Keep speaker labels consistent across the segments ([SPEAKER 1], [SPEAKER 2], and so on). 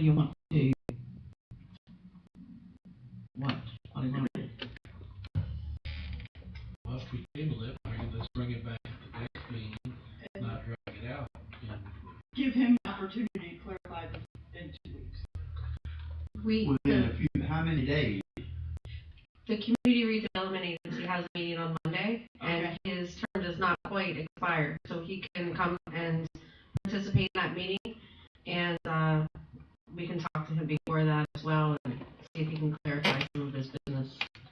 [SPEAKER 1] you want to, what do you want to do?
[SPEAKER 2] Well, if we table it, let's bring it back to the next meeting, not drag it out. And
[SPEAKER 3] give him the opportunity to clarify this in 2 weeks.
[SPEAKER 4] Within a few, how many days?
[SPEAKER 5] The Community Redevelopment Agency has a meeting on Monday, and his term does not quite expire, so he can come and participate in that meeting, and we can talk to him before that as well and see if he can clarify some of his business.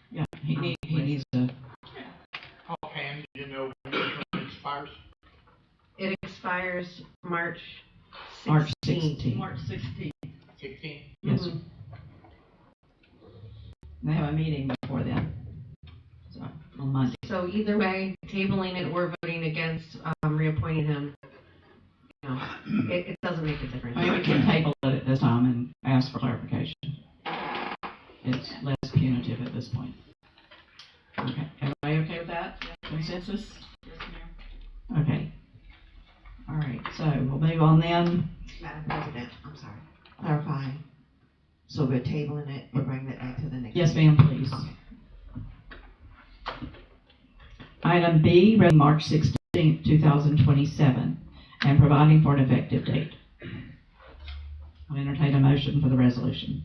[SPEAKER 1] Yeah, he needs to.
[SPEAKER 6] Offhand, do you know when the term expires?
[SPEAKER 5] It expires March 16th.
[SPEAKER 1] March 16th.
[SPEAKER 3] March 16th.
[SPEAKER 6] 16?
[SPEAKER 1] Yes, sir. They have a meeting before then, so on Monday.
[SPEAKER 5] So either way, tabling it or voting against reappointing him, you know, it doesn't make a difference.
[SPEAKER 1] I mean, we can table it at this time and ask for clarification. It's less punitive at this point. Okay, everybody okay with that? Consensus?
[SPEAKER 3] Yes, ma'am.
[SPEAKER 1] Okay. All right, so we'll move on then.
[SPEAKER 7] Madam President, I'm sorry, clarifying. So we're tabling it, we're bringing it back to the next.
[SPEAKER 1] Yes, ma'am, please. Item B, March 16th, 2027, and providing for an effective date. I'll entertain a motion for the resolution.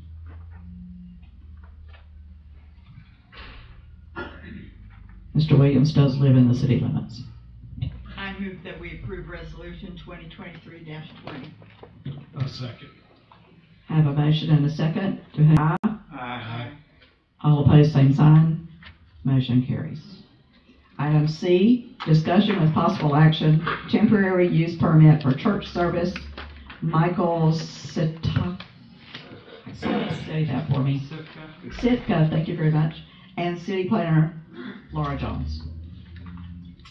[SPEAKER 1] Mr. Williams does live in the city limits.
[SPEAKER 3] I move that we approve resolution 2023-20.
[SPEAKER 2] a second.
[SPEAKER 1] Have a motion and a second. To whom aye?
[SPEAKER 2] Aye.
[SPEAKER 1] All opposed, same sign. Motion carries. Item C, discussion with possible action, temporary use permit for church service. Michael Sitka. Say that for me. Sitka, thank you very much. And city planner Laura Jones.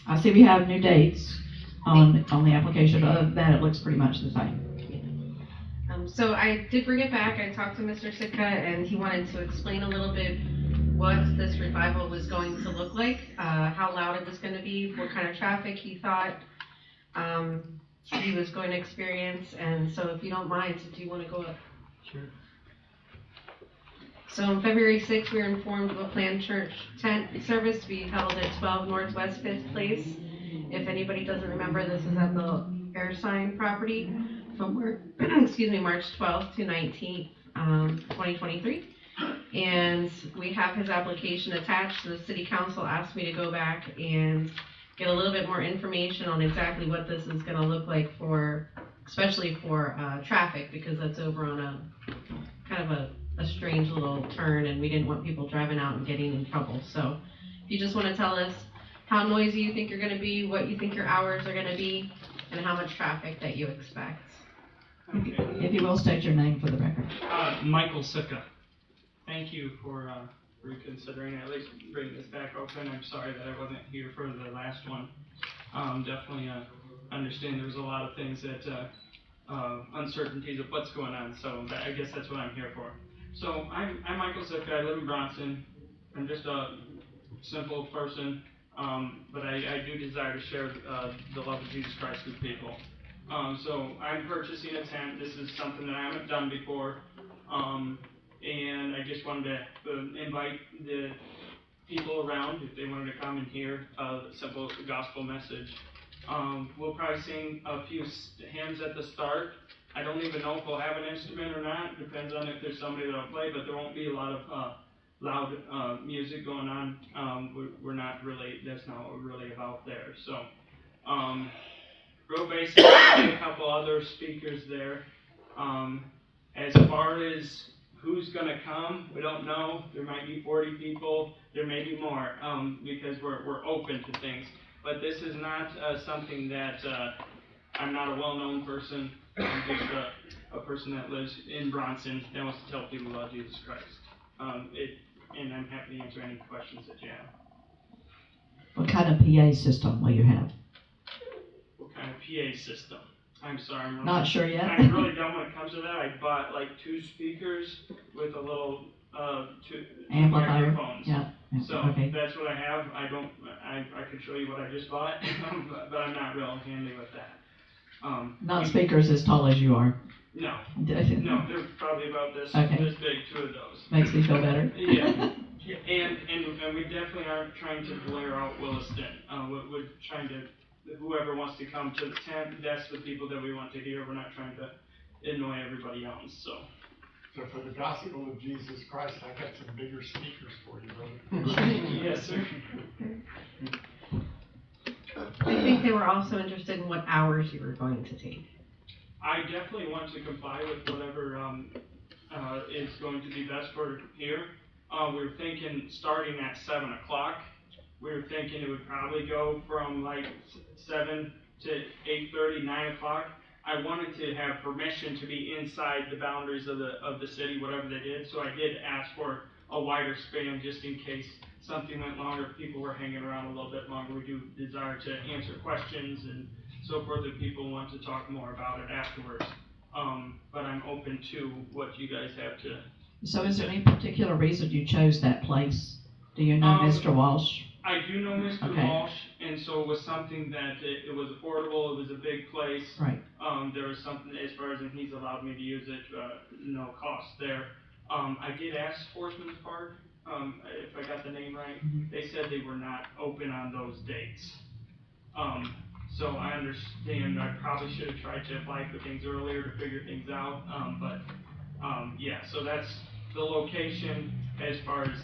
[SPEAKER 1] I see we have new dates on the application. Other than that, it looks pretty much the same.
[SPEAKER 5] So I did bring it back. I talked to Mr. Sitka, and he wanted to explain a little bit what this revival was going to look like, how loud it was going to be, what kind of traffic he thought he was going to experience. And so if you don't mind, do you want to go up?
[SPEAKER 2] Sure.
[SPEAKER 5] So on February 6th, we were informed of a planned church tent service to be held at 12 Northwest 5th Place. If anybody doesn't remember, this is at the air sign property from March 12th to 19th, 2023. And we have his application attached. The city council asked me to go back and get a little bit more information on exactly what this is going to look like for, especially for traffic, because that's over on a kind of a strange little turn, and we didn't want people driving out and getting in trouble. So if you just want to tell us how noisy you think you're going to be, what you think your hours are going to be, and how much traffic that you expect.
[SPEAKER 8] Okay.
[SPEAKER 1] If you will, state your name for the record.
[SPEAKER 8] Michael Sitka. Thank you for reconsidering, at least bringing this back open. I'm sorry that I wasn't here for the last one. Definitely understand there was a lot of things that uncertainties of what's going on, so I guess that's what I'm here for. So I'm Michael Sitka. I live in Bronson. I'm just a simple person, but I do desire to share the love of Jesus Christ with people. So I'm purchasing a tent. This is something that I haven't done before, and I just wanted to invite the people around if they wanted to come and hear a simple gospel message. We'll probably sing a few hymns at the start. I don't even know if we'll have an instrument or not. Depends on if there's somebody that'll play, but there won't be a lot of loud music going on. We're not really, that's not what we're really about there. So, real basic, a couple other speakers there. As far as who's going to come, we don't know. There might be 40 people. There may be more because we're open to things. But this is not something that I'm not a well-known person. I'm just a person that lives in Bronson that wants to tell people about Jesus Christ. And I'm happy to answer any questions that you have.
[SPEAKER 1] What kind of PA system will you have?
[SPEAKER 8] What kind of PA system? I'm sorry, I'm really,
[SPEAKER 1] not sure yet.
[SPEAKER 8] I'm really dumb when it comes to that. I bought like 2 speakers with a little two
[SPEAKER 1] amplifier.
[SPEAKER 8] microphones.
[SPEAKER 1] Yeah.
[SPEAKER 8] So
[SPEAKER 1] okay.
[SPEAKER 8] That's what I have. I could show you what I just bought, but I'm not real handy with that.
[SPEAKER 1] Not speakers as tall as you are.
[SPEAKER 8] No, no, they're probably about this,
[SPEAKER 1] Okay.
[SPEAKER 8] this big, two of those.
[SPEAKER 1] Makes me feel better.
[SPEAKER 8] Yeah, and we definitely aren't trying to blare out Williston. We're trying to, whoever wants to come to the tent, that's the people that we want to hear. We're not trying to annoy everybody else, so.
[SPEAKER 6] So for the gospel of Jesus Christ, I got some bigger speakers for you, brother.
[SPEAKER 8] Yes, sir.
[SPEAKER 5] I think they were also interested in what hours you were going to take.
[SPEAKER 8] I definitely want to comply with whatever, is going to be best for here. We were thinking starting at 7 o'clock. We were thinking it would probably go from like 7 to 8:30, 9 o'clock. I wanted to have permission to be inside the boundaries of the city, whatever they did, so I did ask for a wider span just in case something went longer, if people were hanging around a little bit longer. We do desire to answer questions and so forth if people want to talk more about it afterwards. But I'm open to what you guys have to.
[SPEAKER 1] So is there any particular reason you chose that place? Do you know Mr. Walsh?
[SPEAKER 8] I do know Mr.
[SPEAKER 1] Okay.
[SPEAKER 8] Walsh, and so it was something that it was affordable, it was a big place.
[SPEAKER 1] Right.
[SPEAKER 8] There was something, as far as, and he's allowed me to use it, no cost there. I did ask Sportsman's Park, if I got the name right.
[SPEAKER 1] Mhm.
[SPEAKER 8] They said they were not open on those dates. So I understand, I probably should have tried to apply for things earlier to figure things out, yeah, so that's the location as far as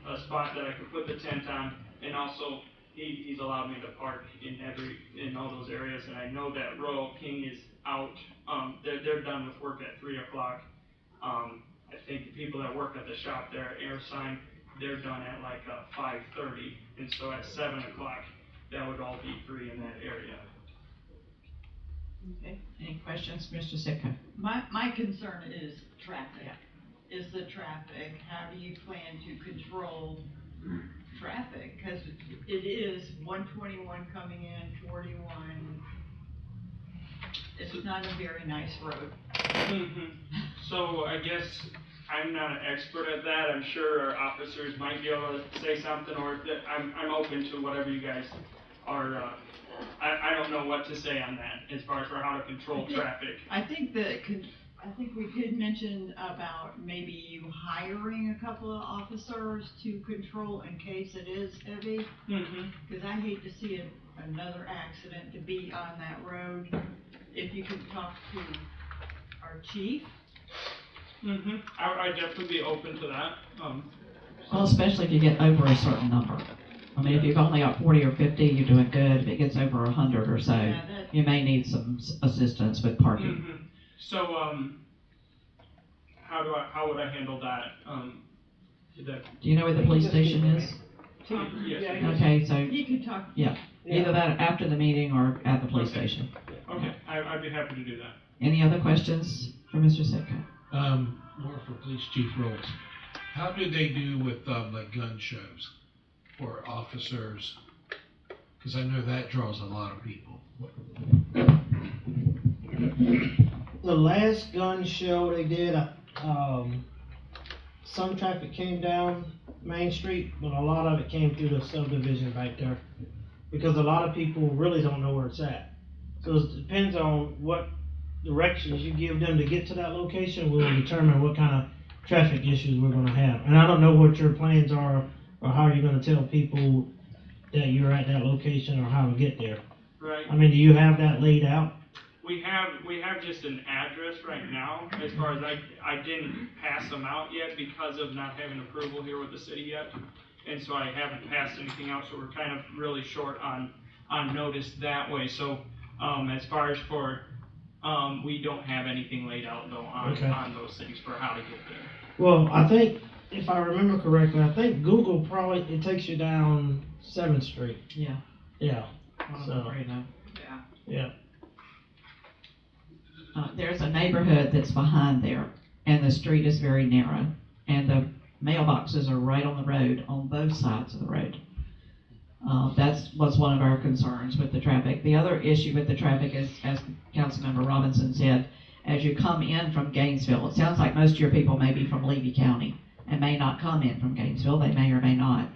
[SPEAKER 8] a spot that I could put the tent on, and also he's allowed me to park in all those areas, and I know that Royal King is out, they're done with work at 3 o'clock. I think the people that work at the shop there at Airsign, they're done at like 5:30, and so at 7 o'clock, that would all be free in that area.
[SPEAKER 1] Okay. Any questions, Mr. Sitka?
[SPEAKER 3] My concern is traffic. Is the traffic, how do you plan to control traffic? Cause it is 121 coming in, 41. It's not a very nice road.
[SPEAKER 8] So I guess I'm not an expert at that. I'm sure our officers might be able to say something, or I'm open to whatever you guys are, I don't know what to say on that as far as for how to control traffic.
[SPEAKER 3] I think we did mention about maybe you hiring a couple of officers to control in case it is heavy. Cause I hate to see another accident to be on that road. If you could talk to our chief.
[SPEAKER 8] I'd definitely be open to that.
[SPEAKER 1] Well, especially if you get over a certain number. I mean, if you've only got 40 or 50, you're doing good. If it gets over 100 or so, you may need some assistance with parking.
[SPEAKER 8] So, how would I handle that?
[SPEAKER 1] Do you know where the police station is?
[SPEAKER 8] Yes.
[SPEAKER 1] Okay, so,
[SPEAKER 3] He could talk.
[SPEAKER 1] yeah, either that after the meeting or at the police station.
[SPEAKER 8] Okay, I'd be happy to do that.
[SPEAKER 1] Any other questions for Mr. Sitka?
[SPEAKER 2] More for police chief roles. How do they do with, like gun shows for officers? Cause I know that draws a lot of people.
[SPEAKER 9] The last gun show they did, some traffic came down Main Street, but a lot of it came through the subdivision back there. Because a lot of people really don't know where it's at. So it depends on what directions you give them to get to that location will determine what kind of traffic issues we're gonna have. And I don't know what your plans are, or how you're gonna tell people that you're at that location or how to get there.
[SPEAKER 8] Right.
[SPEAKER 9] I mean, do you have that laid out?
[SPEAKER 8] We have just an address right now, as far as I didn't pass them out yet because of not having approval here with the city yet. And so I haven't passed anything out, so we're kind of really short on notice that way. So, as far as for, we don't have anything laid out though on those things for how to get there.
[SPEAKER 9] Well, I think, if I remember correctly, I think Google probably, it takes you down 7th Street.
[SPEAKER 1] Yeah.
[SPEAKER 9] Yeah.
[SPEAKER 1] I'm
[SPEAKER 9] So,
[SPEAKER 1] afraid no.
[SPEAKER 9] yeah.
[SPEAKER 1] There's a neighborhood that's behind there, and the street is very narrow, and the mailboxes are right on the road, on both sides of the road. That was one of our concerns with the traffic. The other issue with the traffic is, as Councilmember Robinson said, as you come in from Gainesville, it sounds like most of your people may be from Levy County and may not come in from Gainesville. They may or may not.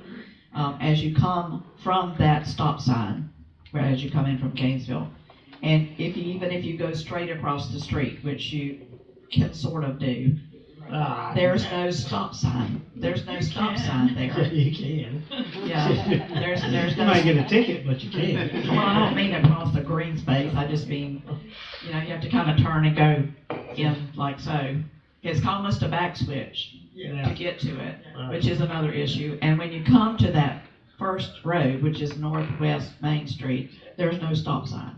[SPEAKER 1] As you come from that stop sign, where as you come in from Gainesville, And even if you go straight across the street, which you can sort of do, there's no stop sign. There's no stop sign
[SPEAKER 9] Yeah,
[SPEAKER 1] there.
[SPEAKER 9] you can.
[SPEAKER 1] Yeah, there's
[SPEAKER 9] You
[SPEAKER 1] no.
[SPEAKER 9] might get a ticket, but you can.
[SPEAKER 1] Well, I don't mean across the green space, I just mean, you have to kind of turn and go in like so. It's almost a back switch to
[SPEAKER 9] Yeah.
[SPEAKER 1] get to it,
[SPEAKER 9] Right.
[SPEAKER 1] which is another issue. And when you come to that first road, which is Northwest Main Street, there's no stop sign.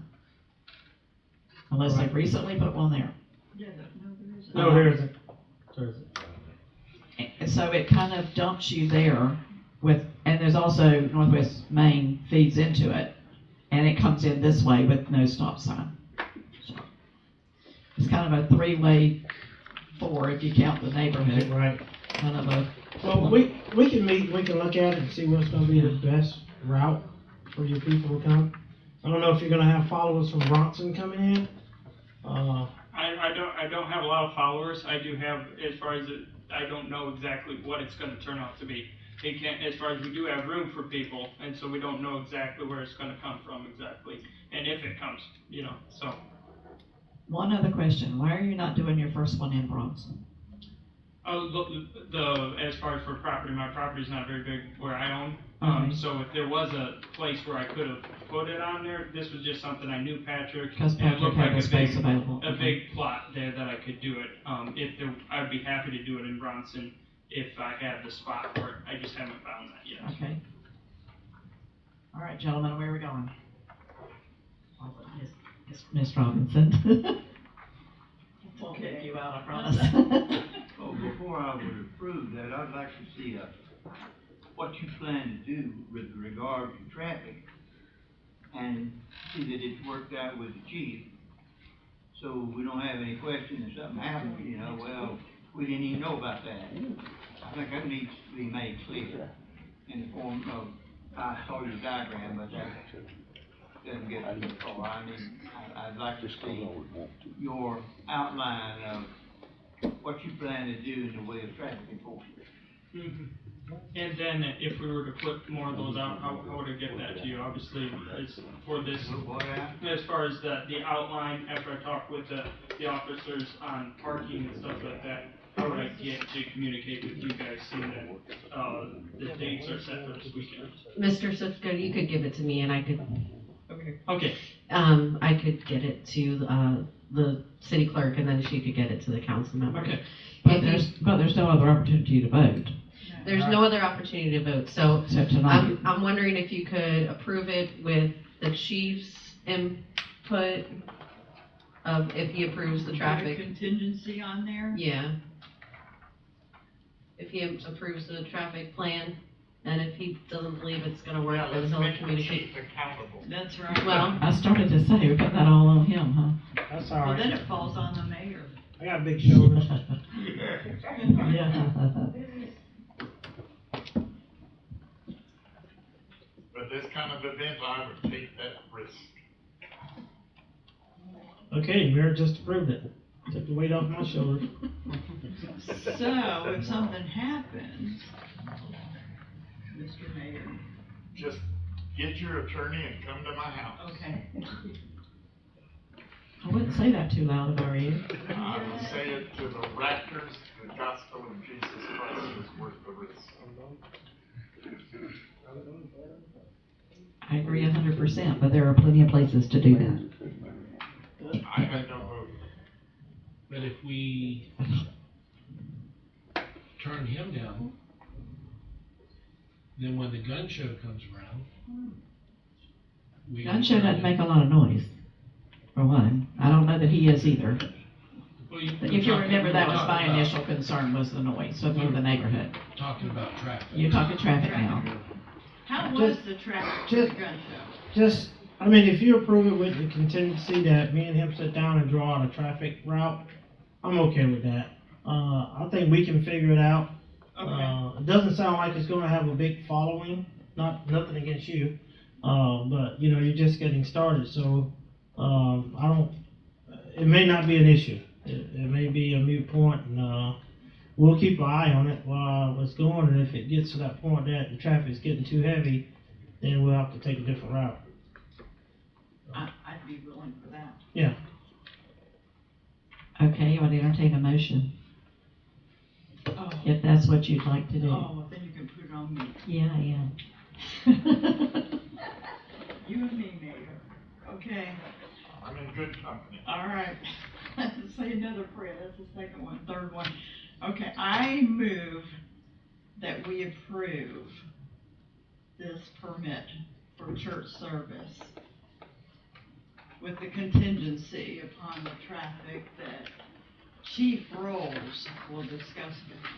[SPEAKER 1] Unless they've recently put one there.
[SPEAKER 3] Yeah, there isn't.
[SPEAKER 9] No, there isn't. There isn't.
[SPEAKER 1] And so it kind of dumps you there and there's also Northwest Main feeds into it, and it comes in this way with no stop sign. So it's kind of a three-way, four if you count the neighborhood,
[SPEAKER 9] Right.
[SPEAKER 1] kind of a.
[SPEAKER 9] Well, we can meet, we can look at it and see what's gonna be the best route for you people to come. I don't know if you're gonna have followers from Bronson coming in.
[SPEAKER 8] I don't have a lot of followers. I do have, as far as I don't know exactly what it's gonna turn out to be. It can't, as far as we do have room for people, and so we don't know exactly where it's gonna come from exactly, and if it comes, so.
[SPEAKER 1] One other question, why are you not doing your first one in Bronson?
[SPEAKER 8] Look, as far as for property, my property's not very big where I own.
[SPEAKER 1] Okay.
[SPEAKER 8] So if there was a place where I could have put it on there, this was just something I knew Patrick.
[SPEAKER 1] Because
[SPEAKER 8] and it
[SPEAKER 1] Patrick
[SPEAKER 8] looked
[SPEAKER 1] had
[SPEAKER 8] like
[SPEAKER 1] the
[SPEAKER 8] a
[SPEAKER 1] space
[SPEAKER 8] big,
[SPEAKER 1] available.
[SPEAKER 8] a big plot there that I could do it. I'd be happy to do it in Bronson if I had the spot for it. I just haven't found that yet.
[SPEAKER 1] Okay. All right, gentlemen, where are we going? Miss Robinson. Won't kick you out, I promise.
[SPEAKER 4] Well, before I would approve that, I'd like to see what you plan to do with regard to traffic, and see that it's worked out with the chief, so we don't have any question if something happens, well, we didn't even know about that. I think that needs to be made clear in the form of, I saw your diagram, but that doesn't get too far. I'd like to see your outline of what you plan to do in the way of traffic enforcement.
[SPEAKER 8] Mhm. And then if we were to put more of those out, how would I get that to you? Obviously, as for this, as far as the outline, after I talk with the officers on parking and stuff like that, how would I get to communicate with you guys, seeing that the dates are set for this weekend?
[SPEAKER 5] Mr. Sifka, you could give it to me and I could,
[SPEAKER 8] Okay.
[SPEAKER 5] I could get it to, the city clerk and then she could get it to the council members.
[SPEAKER 8] Okay.
[SPEAKER 1] But there's no other opportunity to vote,
[SPEAKER 5] There's no other opportunity to vote, so
[SPEAKER 1] except tonight.
[SPEAKER 5] I'm wondering if you could approve it with the chief's input of if he approves the
[SPEAKER 3] Put a
[SPEAKER 5] traffic.
[SPEAKER 3] contingency on there?
[SPEAKER 5] Yeah. If he approves the traffic plan, and if he doesn't believe it's gonna work, then
[SPEAKER 6] Let's
[SPEAKER 5] he'll
[SPEAKER 6] make the
[SPEAKER 5] communicate.
[SPEAKER 6] chief accountable.
[SPEAKER 3] That's right.
[SPEAKER 5] Well,
[SPEAKER 1] I started to say, we put that all on him, huh?
[SPEAKER 9] That's all
[SPEAKER 3] Well, then
[SPEAKER 9] right.
[SPEAKER 3] it falls on the mayor.
[SPEAKER 9] I got big shoulders.
[SPEAKER 1] Yeah.
[SPEAKER 6] But this kind of event, I would take that risk.
[SPEAKER 9] Okay, Mayor just approved it. Took the weight off my shoulders.
[SPEAKER 3] So, if something happens, Mr. Mayor,
[SPEAKER 6] Just get your attorney and come to my house.
[SPEAKER 3] okay.
[SPEAKER 1] I wouldn't say that too loud if I were you.
[SPEAKER 6] I will say it to the raptors, the gospel of Jesus Christ is worth the risk.
[SPEAKER 1] I agree 100%, but there are plenty of places to do that.
[SPEAKER 6] I had no vote.
[SPEAKER 2] But if we turn him down, then when the gun show comes around,
[SPEAKER 1] Gun show doesn't make a lot of noise, for one. I don't know that he is either.
[SPEAKER 2] Well,
[SPEAKER 1] If you remember, that was my initial concern, was the noise of the neighborhood.
[SPEAKER 2] Talking about traffic.
[SPEAKER 1] You're talking traffic now.
[SPEAKER 3] How was the traffic for the gun show?
[SPEAKER 9] I mean, if you approve it with the contingency that me and him sit down and draw out a traffic route, I'm okay with that. I think we can figure it out.
[SPEAKER 3] Okay.
[SPEAKER 9] It doesn't sound like it's gonna have a big following, nothing against you. But, you're just getting started, so, it may not be an issue. It may be a moot point, and, we'll keep an eye on it while it's going, and if it gets to that point that the traffic's getting too heavy, then we'll have to take a different route.
[SPEAKER 3] I be willing for that.
[SPEAKER 1] Okay, I would entertain a motion,
[SPEAKER 3] Oh,
[SPEAKER 1] if that's what you'd like to do.
[SPEAKER 3] well, then you can put it on me.
[SPEAKER 1] Yeah, I am.
[SPEAKER 3] You and me, Mayor. Okay,
[SPEAKER 6] I'm in good company.
[SPEAKER 3] all right. Let's say another prayer. That's the second one, third one. Okay, I move that we approve this permit for church service with the contingency upon the traffic that Chief Rolls will discuss with me.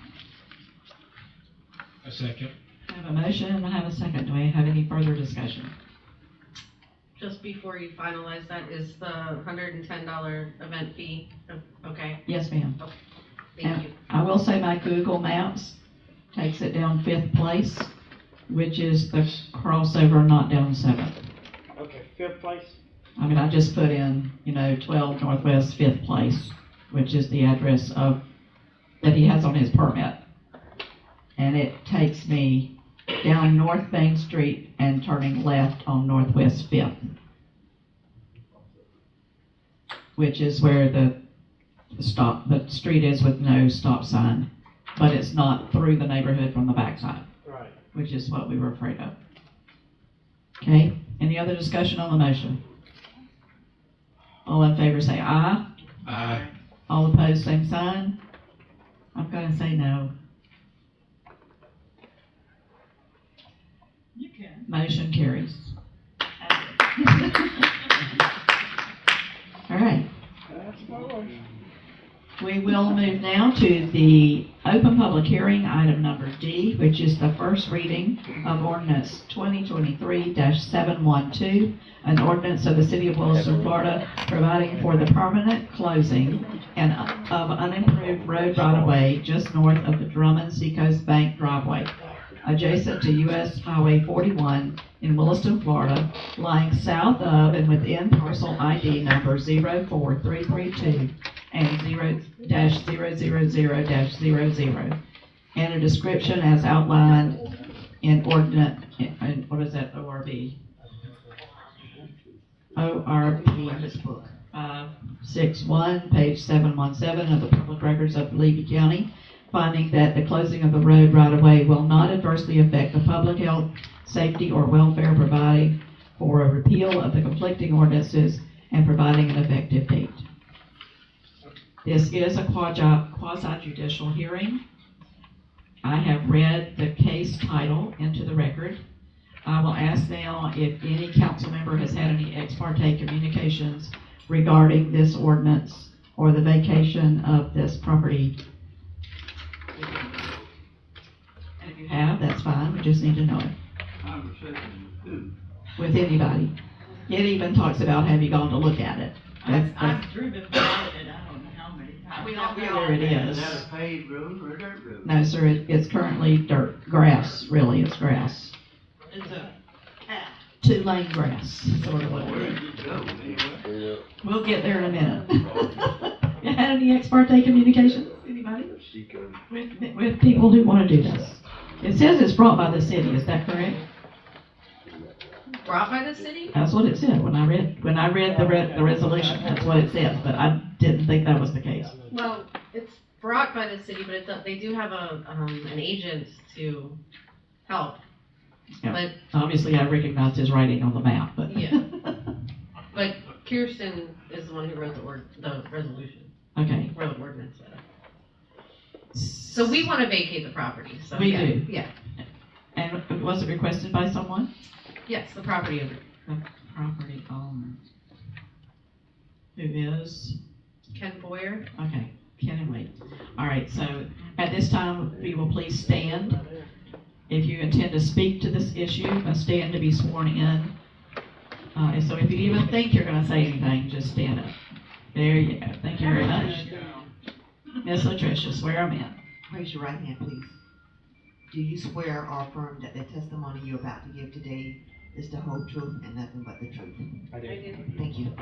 [SPEAKER 2] A second.
[SPEAKER 1] I have a motion and I have a second. Do we have any further discussion?
[SPEAKER 5] Just before you finalize that, is the $110 event fee, okay?
[SPEAKER 1] Yes, ma'am.
[SPEAKER 5] Thank you.
[SPEAKER 1] I will say my Google Maps takes it down 5th place, which is the crossover, not down 7th.
[SPEAKER 9] Okay, 5th place?
[SPEAKER 1] I mean, I just put in, 12 Northwest 5th place, which is the address that he has on his permit. And it takes me down North Main Street and turning left on Northwest 5th, which is where the street is with no stop sign, but it's not through the neighborhood from the backside,
[SPEAKER 9] Right.
[SPEAKER 1] which is what we were afraid of. Okay, any other discussion on the motion? All in favor say aye.
[SPEAKER 2] Aye.
[SPEAKER 1] All opposed, same sign. I'm gonna say no.
[SPEAKER 3] You can.
[SPEAKER 1] Motion carries. All right.
[SPEAKER 9] That's my wish.
[SPEAKER 1] We will move now to the open public hearing, item number D, which is the first reading of ordinance 2023-712, an ordinance of the City of Williston, Florida, providing for the permanent closing of unimproved road right-of-way just north of the Drummond Seacoast Bank driveway, adjacent to U.S. Highway 41 in Williston, Florida, lying south of and within parcel ID number 04332 and 0-000-00, and a description as outlined in ordinance, what is that, ORB? ORB, this book, 561, page 717 of the Public Records of Levy County, finding that the closing of the road right-of-way will not adversely affect the public health, safety, or welfare, providing for a repeal of the conflicting ordinances and providing an effective date. This is a quasi-judicial hearing. I have read the case title into the record. I will ask now if any council member has had any ex parte communications regarding this ordinance or the vacation of this property. And if you have, that's fine. We just need to know it.
[SPEAKER 4] Conversation with who?
[SPEAKER 1] With anybody. It even talks about, have you gone to look at it?
[SPEAKER 3] I've driven by it, I don't know how many times.
[SPEAKER 1] There it is.
[SPEAKER 4] Is that a paved road or a dirt road?
[SPEAKER 1] No, sir, it's currently grass, really, it's grass.
[SPEAKER 3] It's a path.
[SPEAKER 1] 2-lane grass, sort of what
[SPEAKER 4] Where
[SPEAKER 1] it
[SPEAKER 4] did
[SPEAKER 1] is.
[SPEAKER 4] it go anyway?
[SPEAKER 1] We'll get there in a minute. You had any ex parte communications, anybody? With people who want to do this? It says it's brought by the city, is that correct?
[SPEAKER 5] Brought by the city?
[SPEAKER 1] That's what it said when I read the resolution, that's what it says, but I didn't think that was the case.
[SPEAKER 5] Well, it's brought by the city, but they do have an agent to help.
[SPEAKER 1] Yeah.
[SPEAKER 5] But
[SPEAKER 1] Obviously, I recognized his writing on the map, but.
[SPEAKER 5] Yeah. But Kirsten is the one who wrote the resolution,
[SPEAKER 1] Okay.
[SPEAKER 5] or the ordinance. So we want to vacate the property, so.
[SPEAKER 1] We
[SPEAKER 5] yeah,
[SPEAKER 1] do.
[SPEAKER 5] Yeah,
[SPEAKER 1] And was it requested by someone?
[SPEAKER 5] yes, the property owner.
[SPEAKER 1] The property owner. Who is?
[SPEAKER 5] Ken Boyer.
[SPEAKER 1] Okay, Ken and Wade. All right, so at this time, if you will please stand. If you intend to speak to this issue, stand to be sworn in. And so if you even think you're going to say anything, just stand up. There you go. Thank you very much. Ms. Latricia, swear 'em in.
[SPEAKER 7] Raise your right hand, please. Do you swear or affirm that the testimony you're about to give today is the whole truth and nothing but the truth?
[SPEAKER 9] I did.
[SPEAKER 7] Thank you.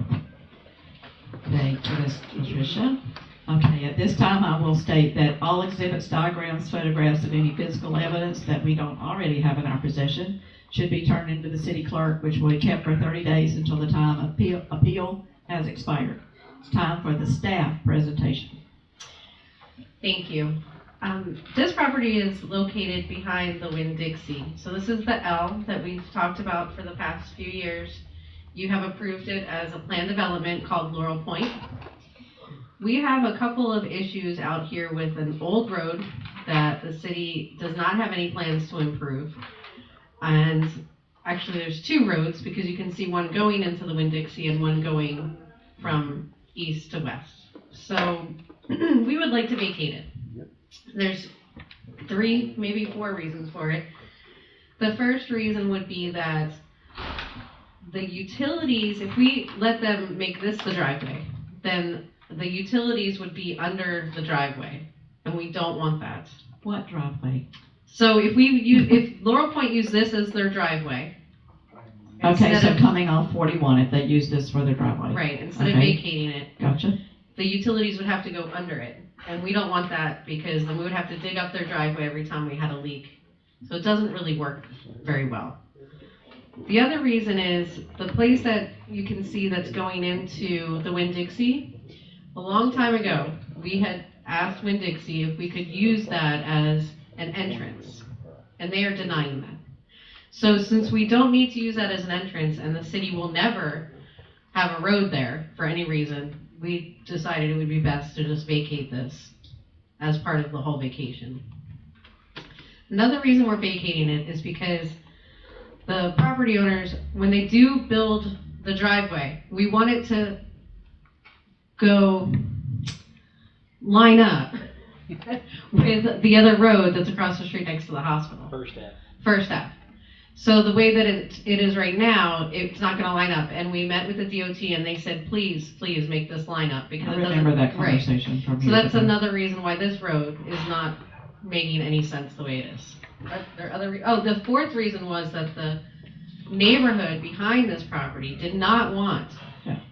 [SPEAKER 1] Thank you, Ms. Latricia. Okay, at this time, I will state that all exhibits, diagrams, photographs of any physical evidence that we don't already have in our possession should be turned into the city clerk, which will be kept for 30 days until the time appeal has expired. It's time for the staff presentation.
[SPEAKER 5] Thank you. This property is located behind the Winn-Dixie. So this is the L that we've talked about for the past few years. You have approved it as a planned development called Laurel Point. We have a couple of issues out here with an old road that the city does not have any plans to improve. And actually there's two roads, because you can see one going into the Winn-Dixie and one going from east to west. So we would like to vacate it. There's 3, maybe 4 reasons for it. The first reason would be that the utilities, if we let them make this the driveway, then the utilities would be under the driveway, and we don't want that.
[SPEAKER 1] What driveway?
[SPEAKER 5] So if Laurel Point used this as their driveway.
[SPEAKER 1] Okay, so
[SPEAKER 5] of,
[SPEAKER 1] coming off 41, if they use this for their driveway.
[SPEAKER 5] Right, instead of vacating it.
[SPEAKER 1] Gotcha.
[SPEAKER 5] The utilities would have to go under it, and we don't want that, because then we would have to dig up their driveway every time we had a leak. So it doesn't really work very well. The other reason is the place that you can see that's going into the Winn-Dixie, a long time ago, we had asked Winn-Dixie if we could use that as an entrance, and they are denying that. So since we don't need to use that as an entrance, and the city will never have a road there for any reason, we decided it would be best to just vacate this as part of the whole vacation. Another reason we're vacating it is because the property owners, when they do build the driveway, we want it to go line up with the other road that's across the street next to the hospital. First Ave. So the way that it is right now, it's not going to line up. And we met with the DOT, and they said, please make this line up, because
[SPEAKER 1] I
[SPEAKER 5] it doesn't.
[SPEAKER 1] remember that conversation from
[SPEAKER 5] So
[SPEAKER 1] years
[SPEAKER 5] that's
[SPEAKER 1] ago.
[SPEAKER 5] another reason why this road is not making any sense the way it is. There are other. The fourth reason was that the neighborhood behind this property did not want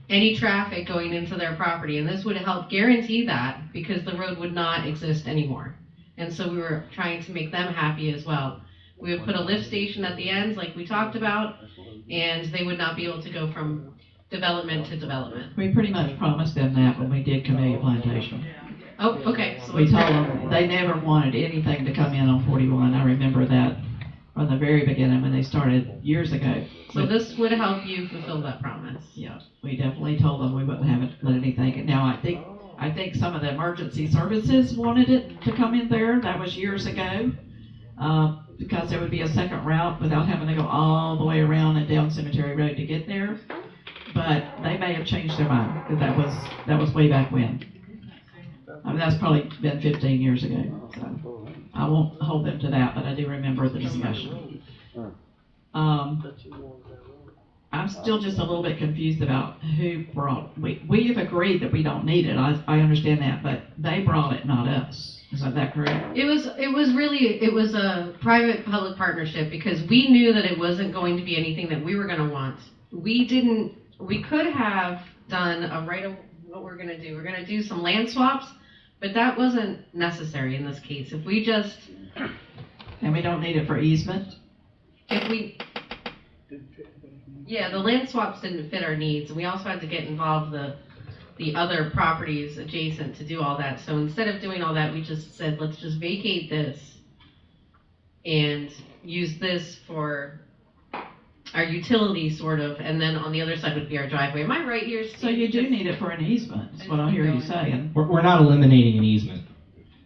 [SPEAKER 5] any traffic going into their property, and this would help guarantee that, because the road would not exist anymore. And so we were trying to make them happy as well. We would put a lift station at the ends like we talked about, and they would not be able to go from development to development.
[SPEAKER 1] We pretty much promised them that when we did Camellia Plantation.
[SPEAKER 5] Oh, okay. So
[SPEAKER 1] We told them they never wanted anything to come in on 41. I remember that from the very beginning when they started years ago.
[SPEAKER 5] So this would help you fulfill that promise.
[SPEAKER 1] Yeah, we definitely told them we wouldn't have it, let anything. Now I think some of the emergency services wanted it to come in there. That was years ago, because there would be a second route without having to go all the way around and down Cemetery Road to get there. But they may have changed their mind, because that was way back when. I mean, that's probably been 15 years ago. So I won't hold them to that, but I do remember the discussion. I'm still just a little bit confused about who brought. We have agreed that we don't need it. I understand that, but they brought it, not us. Is that correct?
[SPEAKER 5] It was a private-public partnership, because we knew that it wasn't going to be anything that we were going to want. We could have done what we're going to do. We're going to do some land swaps, but that wasn't necessary in this case. If we just...
[SPEAKER 1] And we don't need it for easement?
[SPEAKER 5] Yeah, the land swaps didn't fit our needs, and we also had to get involved the other properties adjacent to do all that. So instead of doing all that, we just said, let's just vacate this and use this for our utility, sort of, and then on the other side would be our driveway. Am I right here, Steve?
[SPEAKER 1] So you do need it for an easement, is what I hear you saying.
[SPEAKER 10] We're not eliminating an easement.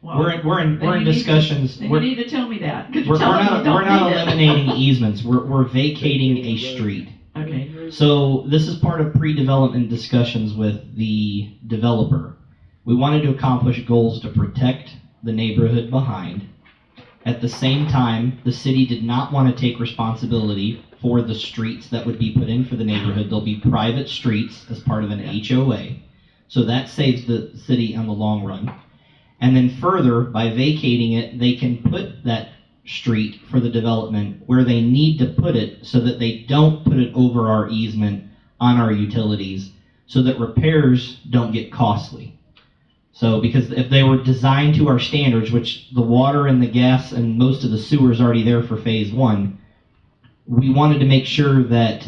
[SPEAKER 1] Well,
[SPEAKER 10] We're in discussions.
[SPEAKER 1] You need to tell me that.
[SPEAKER 10] We're not eliminating easements. We're vacating a street.
[SPEAKER 1] Okay.
[SPEAKER 10] So this is part of pre-development discussions with the developer. We wanted to accomplish goals to protect the neighborhood behind. At the same time, the city did not want to take responsibility for the streets that would be put in for the neighborhood. There'll be private streets as part of an HOA. So that saves the city on the long run. And then further, by vacating it, they can put that street for the development where they need to put it, so that they don't put it over our easement on our utilities, so that repairs don't get costly. So, because if they were designed to our standards, which the water and the gas and most of the sewer is already there for phase 1, we wanted to make sure that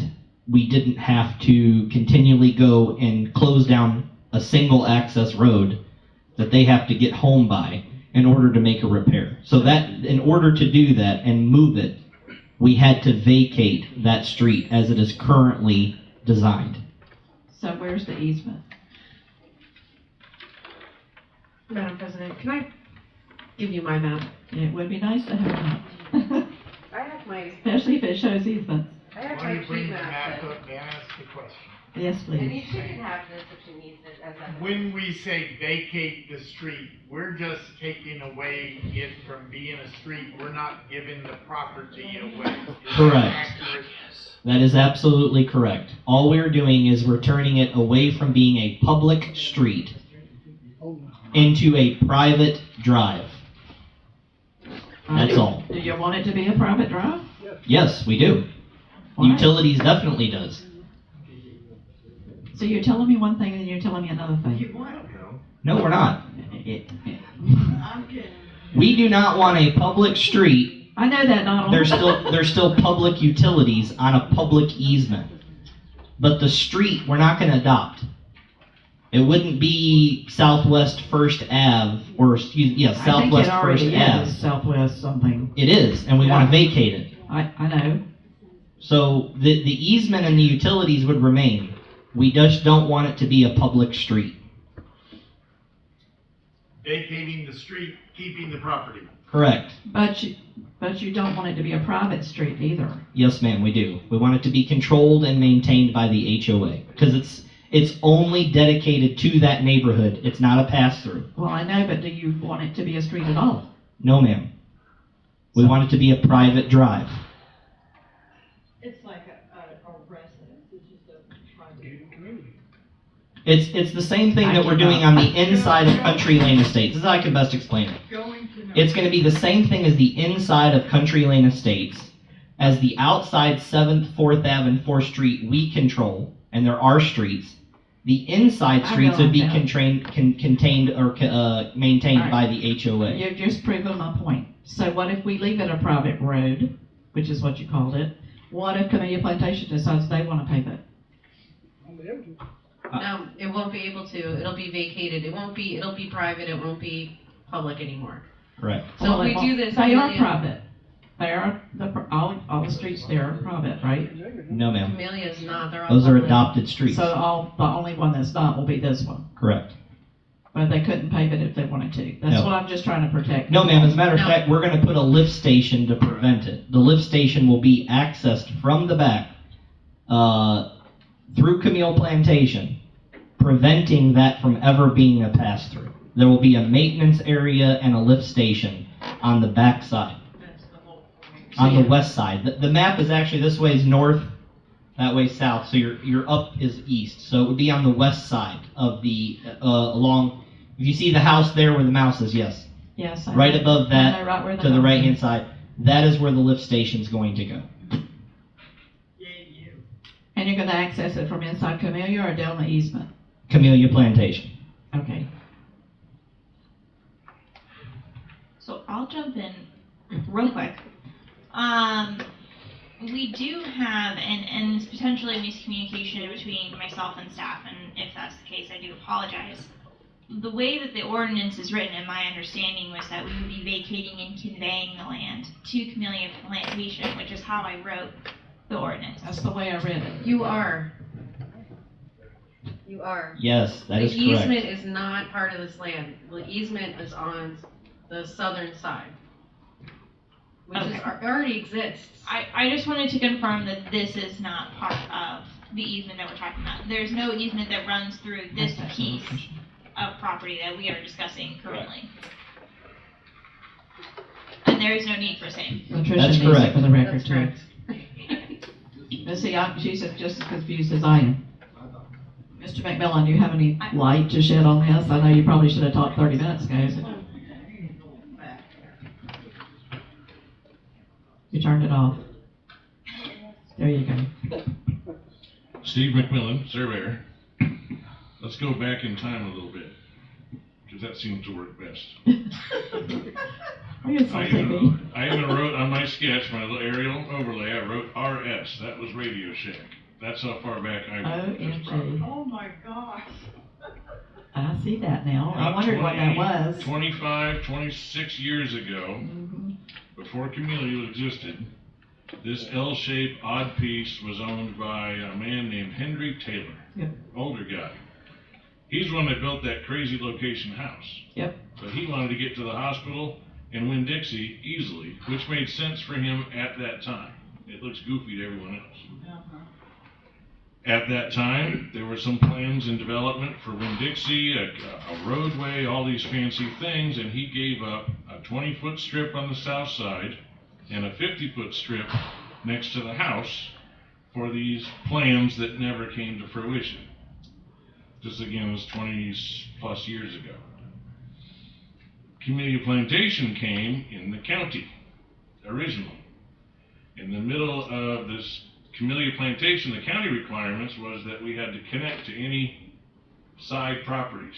[SPEAKER 10] we didn't have to continually go and close down a single access road that they have to get home by in order to make a repair. So that, in order to do that and move it, we had to vacate that street as it is currently designed.
[SPEAKER 1] So where's the easement?
[SPEAKER 5] Madam President, can I give you my map?
[SPEAKER 1] It would be nice to have that.
[SPEAKER 5] I have my,
[SPEAKER 1] Especially if it shows easements.
[SPEAKER 5] I have
[SPEAKER 6] Why
[SPEAKER 5] my
[SPEAKER 6] don't you bring
[SPEAKER 5] key
[SPEAKER 6] the
[SPEAKER 5] map.
[SPEAKER 6] map up, may I ask a question?
[SPEAKER 1] Yes,
[SPEAKER 5] And
[SPEAKER 1] please.
[SPEAKER 5] she can have this if she needs it as a.
[SPEAKER 6] When we say vacate the street, we're just taking away it from being a street, we're not giving the property away. Is that
[SPEAKER 10] Correct.
[SPEAKER 6] accurate?
[SPEAKER 10] That is absolutely correct. All we're doing is we're turning it away from being a public street into a private drive. That's all.
[SPEAKER 1] Do you want it to be a private drive?
[SPEAKER 10] Yes, we do.
[SPEAKER 1] Why?
[SPEAKER 10] Utilities definitely does.
[SPEAKER 1] So you're telling me one thing and you're telling me another thing.
[SPEAKER 3] You want,
[SPEAKER 10] No, we're not.
[SPEAKER 3] I'm kidding.
[SPEAKER 10] We do not want a public street.
[SPEAKER 1] I know that, Donald.
[SPEAKER 10] There's still public utilities on a public easement. But the street, we're not going to adopt. It wouldn't be Southwest First Ave, or Southwest First
[SPEAKER 1] I think it already
[SPEAKER 10] Ave.
[SPEAKER 1] is Southwest something.
[SPEAKER 10] It is, and we want to vacate it.
[SPEAKER 1] I know.
[SPEAKER 10] So the easement and the utilities would remain. We just don't want it to be a public street.
[SPEAKER 6] Vacating the street, keeping the property.
[SPEAKER 10] Correct.
[SPEAKER 1] But you don't want it to be a private street either.
[SPEAKER 10] Yes, ma'am, we do. We want it to be controlled and maintained by the HOA because it's only dedicated to that neighborhood. It's not a pass-through.
[SPEAKER 1] Well, I know, but do you want it to be a street at all?
[SPEAKER 10] No, ma'am. We
[SPEAKER 1] So-
[SPEAKER 10] want it to be a private drive.
[SPEAKER 3] It's like a residence, it's just a private community.
[SPEAKER 10] It's the same thing that we're doing on the inside of Country Lane Estates. This is how I can best explain it.
[SPEAKER 3] Going to know.
[SPEAKER 10] It's going to be the same thing as the inside of Country Lane Estates, as the outside 7th, 4th Ave, and 4th Street we control, and there are streets. The inside
[SPEAKER 1] I
[SPEAKER 10] streets would be
[SPEAKER 1] realize that.
[SPEAKER 10] contained or maintained
[SPEAKER 1] All
[SPEAKER 10] by
[SPEAKER 1] right.
[SPEAKER 10] the HOA.
[SPEAKER 1] You've just proven my point. So what if we leave it a private road, which is what you called it? What if Camellia Plantation decides they want to pave it?
[SPEAKER 5] No, it won't be able to. It'll be vacated. It'll be private. It won't be public anymore.
[SPEAKER 10] Correct.
[SPEAKER 5] So
[SPEAKER 1] Well,
[SPEAKER 5] if
[SPEAKER 1] it
[SPEAKER 5] we do
[SPEAKER 1] won't-
[SPEAKER 5] this.
[SPEAKER 1] They are
[SPEAKER 5] Camellia-
[SPEAKER 1] private. They are, all the streets there are private, right?
[SPEAKER 10] No, ma'am.
[SPEAKER 5] Camellia is not. They're all
[SPEAKER 10] Those are
[SPEAKER 5] public.
[SPEAKER 10] adopted streets.
[SPEAKER 1] So the only one that's not will be this one.
[SPEAKER 10] Correct.
[SPEAKER 1] But they couldn't pave it if they wanted to. That's
[SPEAKER 10] No.
[SPEAKER 1] what I'm just trying to protect.
[SPEAKER 10] No, ma'am. As a matter of
[SPEAKER 5] No.
[SPEAKER 10] fact, we're going to put a lift station to prevent it. The lift station will be accessed from the back through Camille Plantation, preventing that from ever being a pass-through. There will be a maintenance area and a lift station on the back side,
[SPEAKER 3] That's the whole point.
[SPEAKER 10] on the west side. The map is actually this way is north, that way south. So your up is east. So it would be on the west side of the along. If you see the house there where the mouse is, yes,
[SPEAKER 1] Yes.
[SPEAKER 10] right above
[SPEAKER 1] I know
[SPEAKER 10] that
[SPEAKER 1] right where
[SPEAKER 10] to the
[SPEAKER 1] house
[SPEAKER 10] right hand
[SPEAKER 1] is.
[SPEAKER 10] side. That is where the lift station's going to go.
[SPEAKER 3] Yay, you.
[SPEAKER 1] And you're gonna access it from inside Camellia or down the easement?
[SPEAKER 10] Camellia Plantation.
[SPEAKER 1] Okay.
[SPEAKER 11] So I'll jump in real quick. We do have, and it's potentially a miscommunication between myself and staff, and if that's the case, I do apologize. The way that the ordinance is written, and my understanding was that we would be vacating and conveying the land to Camellia Plantation, which is how I wrote the ordinance.
[SPEAKER 1] That's the way I read it.
[SPEAKER 5] You are.
[SPEAKER 10] Yes, that
[SPEAKER 5] The
[SPEAKER 10] is correct.
[SPEAKER 5] easement is not part of this land. The easement is on the southern side, which
[SPEAKER 11] Okay.
[SPEAKER 5] already exists.
[SPEAKER 11] I just wanted to confirm that this is not part of the easement that we're talking about. There's no easement that runs through this piece of property that we are discussing currently. And there is no need for same.
[SPEAKER 1] Patricia
[SPEAKER 10] That's
[SPEAKER 1] needs it
[SPEAKER 10] correct.
[SPEAKER 1] for the record
[SPEAKER 5] That's
[SPEAKER 1] too.
[SPEAKER 5] correct.
[SPEAKER 1] But see, she's just as confused as I am. Mr. McMillan, do you have any light to shed on this? I know you probably should have talked 30 minutes ago. But you turned it off. There you go.
[SPEAKER 12] Steve McMillan, surveyor. Let's go back in time a little bit, because that seems to work best.
[SPEAKER 1] Are you insulting me?
[SPEAKER 12] I even wrote on my sketch, my little aerial overlay, I wrote RS. That was Radio Shack. That's how far back I went. with this property.
[SPEAKER 1] OMG.
[SPEAKER 3] Oh my gosh.
[SPEAKER 1] I see that now. I
[SPEAKER 12] About
[SPEAKER 1] wondered what that was.
[SPEAKER 12] 25, 26 years ago,
[SPEAKER 1] Mm-hmm.
[SPEAKER 12] before Camellia existed, this L-shaped odd piece was owned by a man named Henry Taylor.
[SPEAKER 1] Yep.
[SPEAKER 12] Older guy. He's the one that built that crazy location house.
[SPEAKER 1] Yep.
[SPEAKER 12] But he wanted to get to the hospital and Winn-Dixie easily, which made sense for him at that time. It looks goofy to everyone else.
[SPEAKER 3] Uh-huh.
[SPEAKER 12] At that time, there were some plans in development for Winn-Dixie, a roadway, all these fancy things, and he gave up a 20-foot strip on the south side and a 50-foot strip next to the house for these plans that never came to fruition. This again was 20 plus years ago. Camellia Plantation came in the county originally. In the middle of this Camellia Plantation, the county requirements was that we had to connect to any side properties,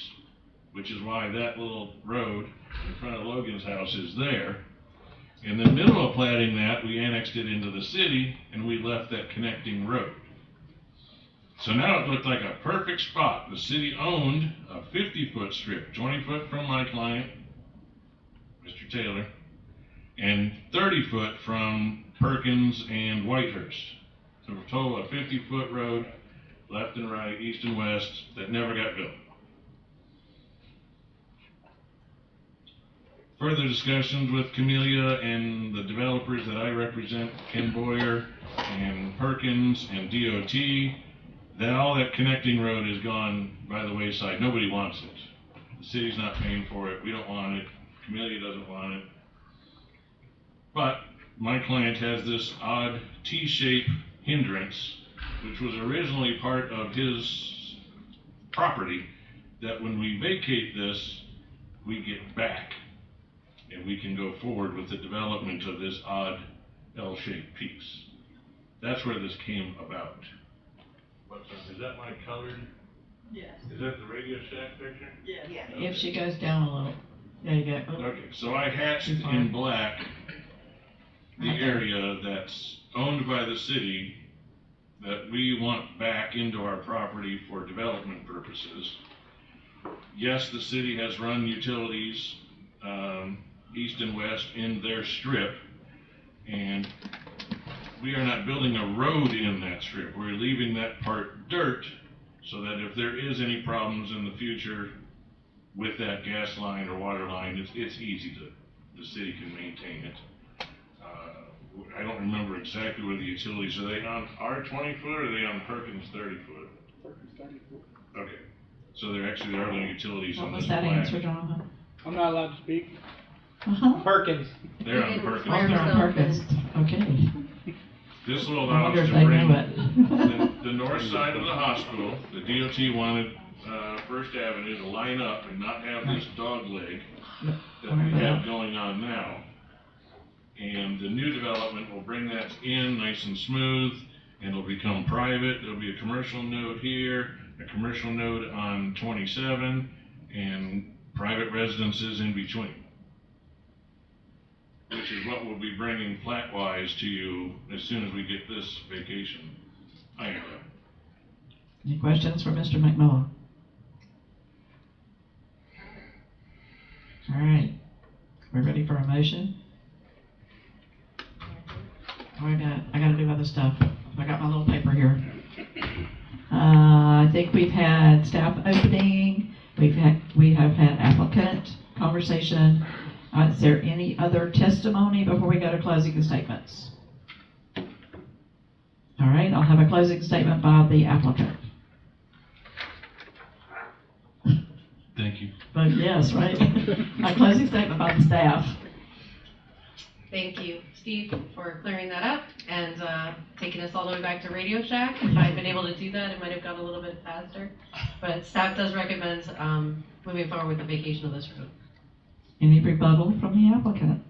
[SPEAKER 12] which is why that little road in front of Logan's house is there. In the middle of platting that, we annexed it into the city and we left that connecting road. So now it looked like a perfect spot. The city owned a 50-foot strip, 20 foot from my client, Mr. Taylor, and 30 foot from Perkins and Whitehurst. So a total of 50-foot road, left and right, east and west, that never got built. Further discussions with Camellia and the developers that I represent, Ken Boyer and Perkins and DOT, that all that connecting road is gone by the wayside. Nobody wants it. The city's not paying for it. We don't want it. Camellia doesn't want it. But my client has this odd T-shaped hindrance, which was originally part of his property, that when we vacate this, we get back and we can go forward with the development of this odd L-shaped piece. That's where this came about. Is that my colored?
[SPEAKER 3] Yes.
[SPEAKER 12] Is that the Radio Shack picture?
[SPEAKER 3] Yes.
[SPEAKER 7] Yeah.
[SPEAKER 1] If she goes down a little. There you go. Oh.
[SPEAKER 12] Okay, so I hatched
[SPEAKER 1] Too far.
[SPEAKER 12] in black the
[SPEAKER 1] Right there.
[SPEAKER 12] area that's owned by the city that we want back into our property for development purposes. Yes, the city has run utilities east and west in their strip, and we are not building a road in that strip. We're leaving that part dirt so that if there is any problems in the future with that gas line or water line, it's easy to, the city can maintain it. I don't remember exactly where the utilities, are they on our 20 foot or are they on Perkins 30 foot?
[SPEAKER 13] Perkins 30 foot.
[SPEAKER 12] Okay, so there actually are no utilities
[SPEAKER 1] What
[SPEAKER 12] on
[SPEAKER 1] was
[SPEAKER 12] this
[SPEAKER 1] that
[SPEAKER 12] black.
[SPEAKER 1] answer, Jonathan?
[SPEAKER 13] I'm not allowed to speak.
[SPEAKER 1] Uh-huh.
[SPEAKER 13] Perkins.
[SPEAKER 12] They're on
[SPEAKER 5] He didn't
[SPEAKER 12] Perkins.
[SPEAKER 5] swear
[SPEAKER 1] Oh, they're on Perkins. Okay.
[SPEAKER 12] This will
[SPEAKER 1] I
[SPEAKER 12] allow
[SPEAKER 1] wonder
[SPEAKER 12] us
[SPEAKER 1] if
[SPEAKER 12] to
[SPEAKER 1] they
[SPEAKER 12] bring
[SPEAKER 1] knew it.
[SPEAKER 12] the north side of the hospital. The DOT wanted First Avenue to line up and not have this dog leg that we have going on now. And the new development will bring that in nice and smooth, and it'll become private. There'll be a commercial node here, a commercial node on 27, and private residences in between. Which is what we'll be bringing plat-wise to you as soon as we get this vacation ironed out.
[SPEAKER 1] Any questions for Mr. McMillan? All right, we're ready for a motion? I gotta do other stuff. I got my little paper here. I think we've had staff opening, we have had applicant conversation. Is there any other testimony before we go to closing statements? All right, I'll have a closing statement by the applicant.
[SPEAKER 12] Thank you.
[SPEAKER 1] But yes, right? A closing statement by the staff.
[SPEAKER 5] Thank you, Steve, for clearing that up and taking us all the way back to Radio Shack. If I had been able to do that, it might have gone a little bit faster. But staff does recommend moving forward with the vacation of this road.
[SPEAKER 1] Any rebuttal from the applicant?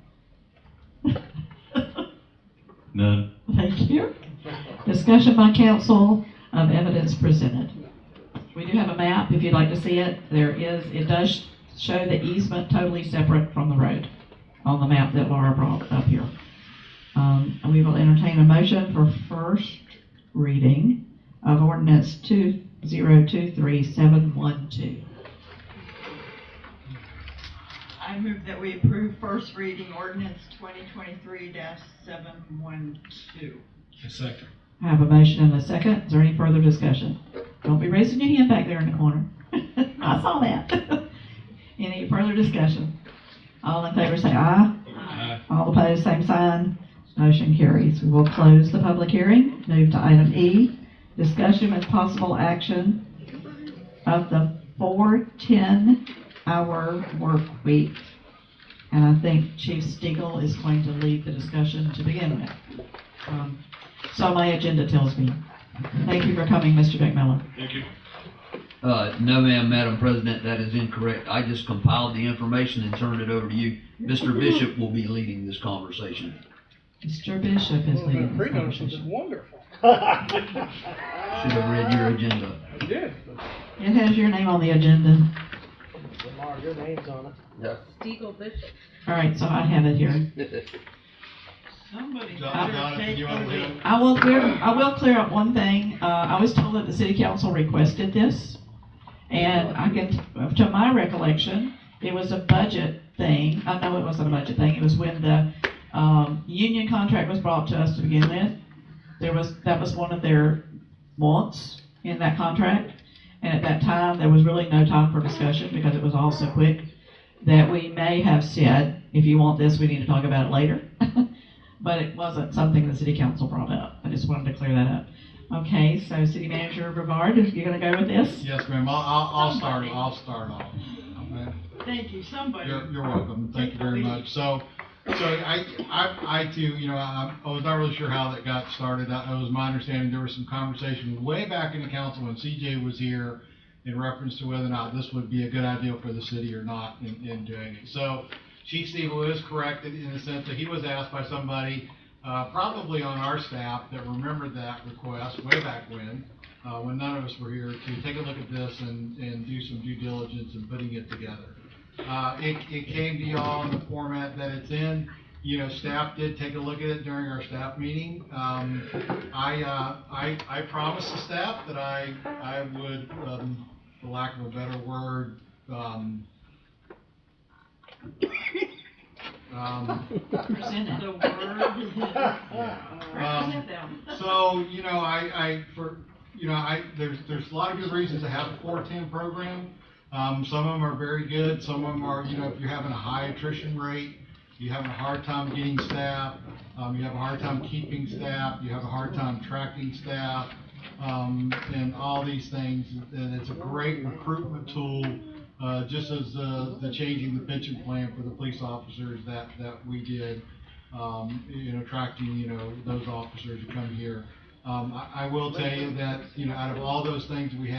[SPEAKER 12] None.
[SPEAKER 1] Thank you. Discussion by council of evidence presented. We do have a map, if you'd like to see it. It does show the easement totally separate from the road on the map that Laura brought up here. And we will entertain a motion for first reading of ordinance 2023712.
[SPEAKER 3] I move that we approve first reading ordinance 2023-712.
[SPEAKER 2] A second.
[SPEAKER 1] I have a motion and a second. Is there any further discussion? Don't be raising your hand back there in the corner. I saw that. Any further discussion? All in favor say aye.
[SPEAKER 2] Aye.
[SPEAKER 1] All opposed, same sign. Motion carries. We will close the public hearing. Move to item E, discussion with possible action of the 4 10-hour work week. And I think Chief Stiegel is going to lead the discussion to begin with. So my agenda tells me. Thank you for coming, Mr. McMillan.
[SPEAKER 12] Thank you.
[SPEAKER 14] No, ma'am, Madam President, that is incorrect. I just compiled the information and turned it over to you. Mr. Bishop will be leading this conversation.
[SPEAKER 1] Mr. Bishop is leading this
[SPEAKER 13] This is
[SPEAKER 1] conversation.
[SPEAKER 13] wonderful.
[SPEAKER 14] Should have read your agenda.
[SPEAKER 13] I did.
[SPEAKER 1] It has your name on the agenda.
[SPEAKER 13] Lamar, your name's on it.
[SPEAKER 5] Stiegel Bishop.
[SPEAKER 1] All right, so I have it here.
[SPEAKER 3] Somebody
[SPEAKER 1] John,
[SPEAKER 3] better take the lead.
[SPEAKER 1] I will clear up one thing. I was told that the city council requested this, and to my recollection, it was a budget thing. I know it wasn't a budget thing. It was when the union contract was brought to us to begin with. That was one of their wants in that contract, and at that time there was really no time for discussion because it was all so quick that we may have said, if you want this, we need to talk about it later. But it wasn't something the city council brought up. I just wanted to clear that up. Okay, so City Manager Brevard, you're going to go with this?
[SPEAKER 15] Yes, ma'am. I'll start off. Okay.
[SPEAKER 3] Thank you, somebody.
[SPEAKER 15] You're welcome. Thank you very much. So I too, I was not really sure how that got started. It was my understanding there was some conversation way back in the council when CJ was here in reference to whether or not this would be a good idea for the city or not in doing it. So Chief Stiegel is correct in the sense that he was asked by somebody, probably on our staff, that remembered that request way back when none of us were here, to take a look at this and do some due diligence in putting it together. It came beyond the format that it's in. Staff did take a look at it during our staff meeting. I promised the staff that I would, for lack of a better word,
[SPEAKER 1] Present it.
[SPEAKER 3] The word.
[SPEAKER 15] there's a lot of good reasons to have a 410 program. Some of them are very good. Some of them are, if you're having a high attrition rate, you're having a hard time getting staff, you have a hard time keeping staff, you have a hard time tracking staff, and all these things. And it's a great recruitment tool, just as the changing the pension plan for the police officers that we did, attracting, those officers to come here. I will tell you that, out of all those things we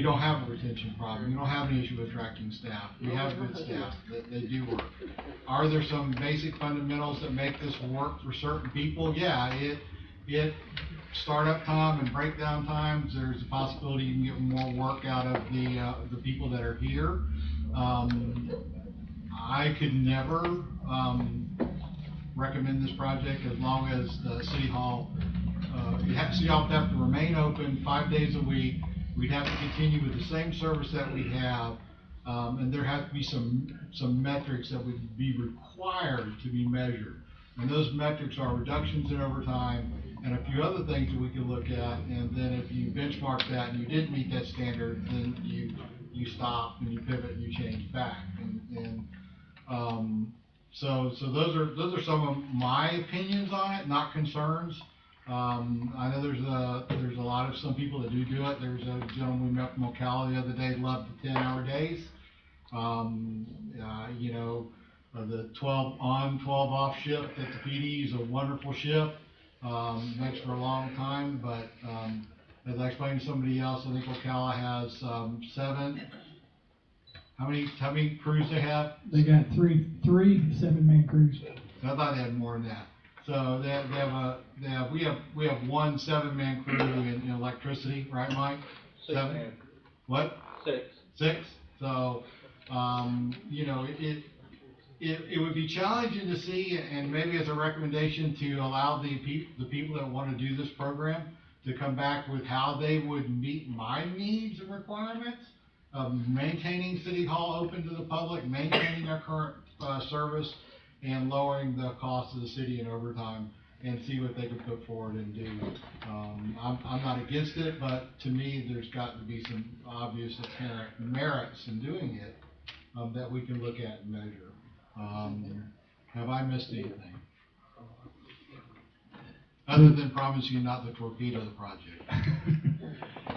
[SPEAKER 15] don't have a retention problem. We don't have an issue with attracting staff. We have good staff that they do work. Are there some basic fundamentals that make this work for certain people? Yeah, it startup time and breakdown times, there's a possibility you can get more work out of the people that are here. I could never recommend this project as long as the City Hall City Hall would have to remain open 5 days a week. We'd have to continue with the same service that we have, and there have to be some metrics that would be required to be measured. And those metrics are reductions in overtime and a few other things that we can look at. And then if you benchmark that and you didn't meet that standard, then you stop and you pivot and you change back. So those are some of my opinions on it, not concerns. I know there's a lot of some people that do it. There's a gentleman we met from Ocala the other day, loved the 10-hour days. The 12 on, 12 off shift at the PD is a wonderful shift. Makes for a long time, but as I explained to somebody else, I think Ocala has 7. How many crews they have?
[SPEAKER 16] They got three 7-man crews.
[SPEAKER 15] I thought they had more than that. So we have one 7-man crew in electricity, right, Mike? 7. Man. What? 6. So it would be challenging to see, and maybe as a recommendation to allow the people that want to do this program to come back with how they would meet my needs and requirements of maintaining City Hall open to the public, maintaining our current service, and lowering the cost of the city in overtime, and see what they could put forward and do. I'm not against it, but to me, there's got to be some obvious apparent merits in doing it that we can look at and measure. Have I missed anything? Other than promising not to torpedo the project.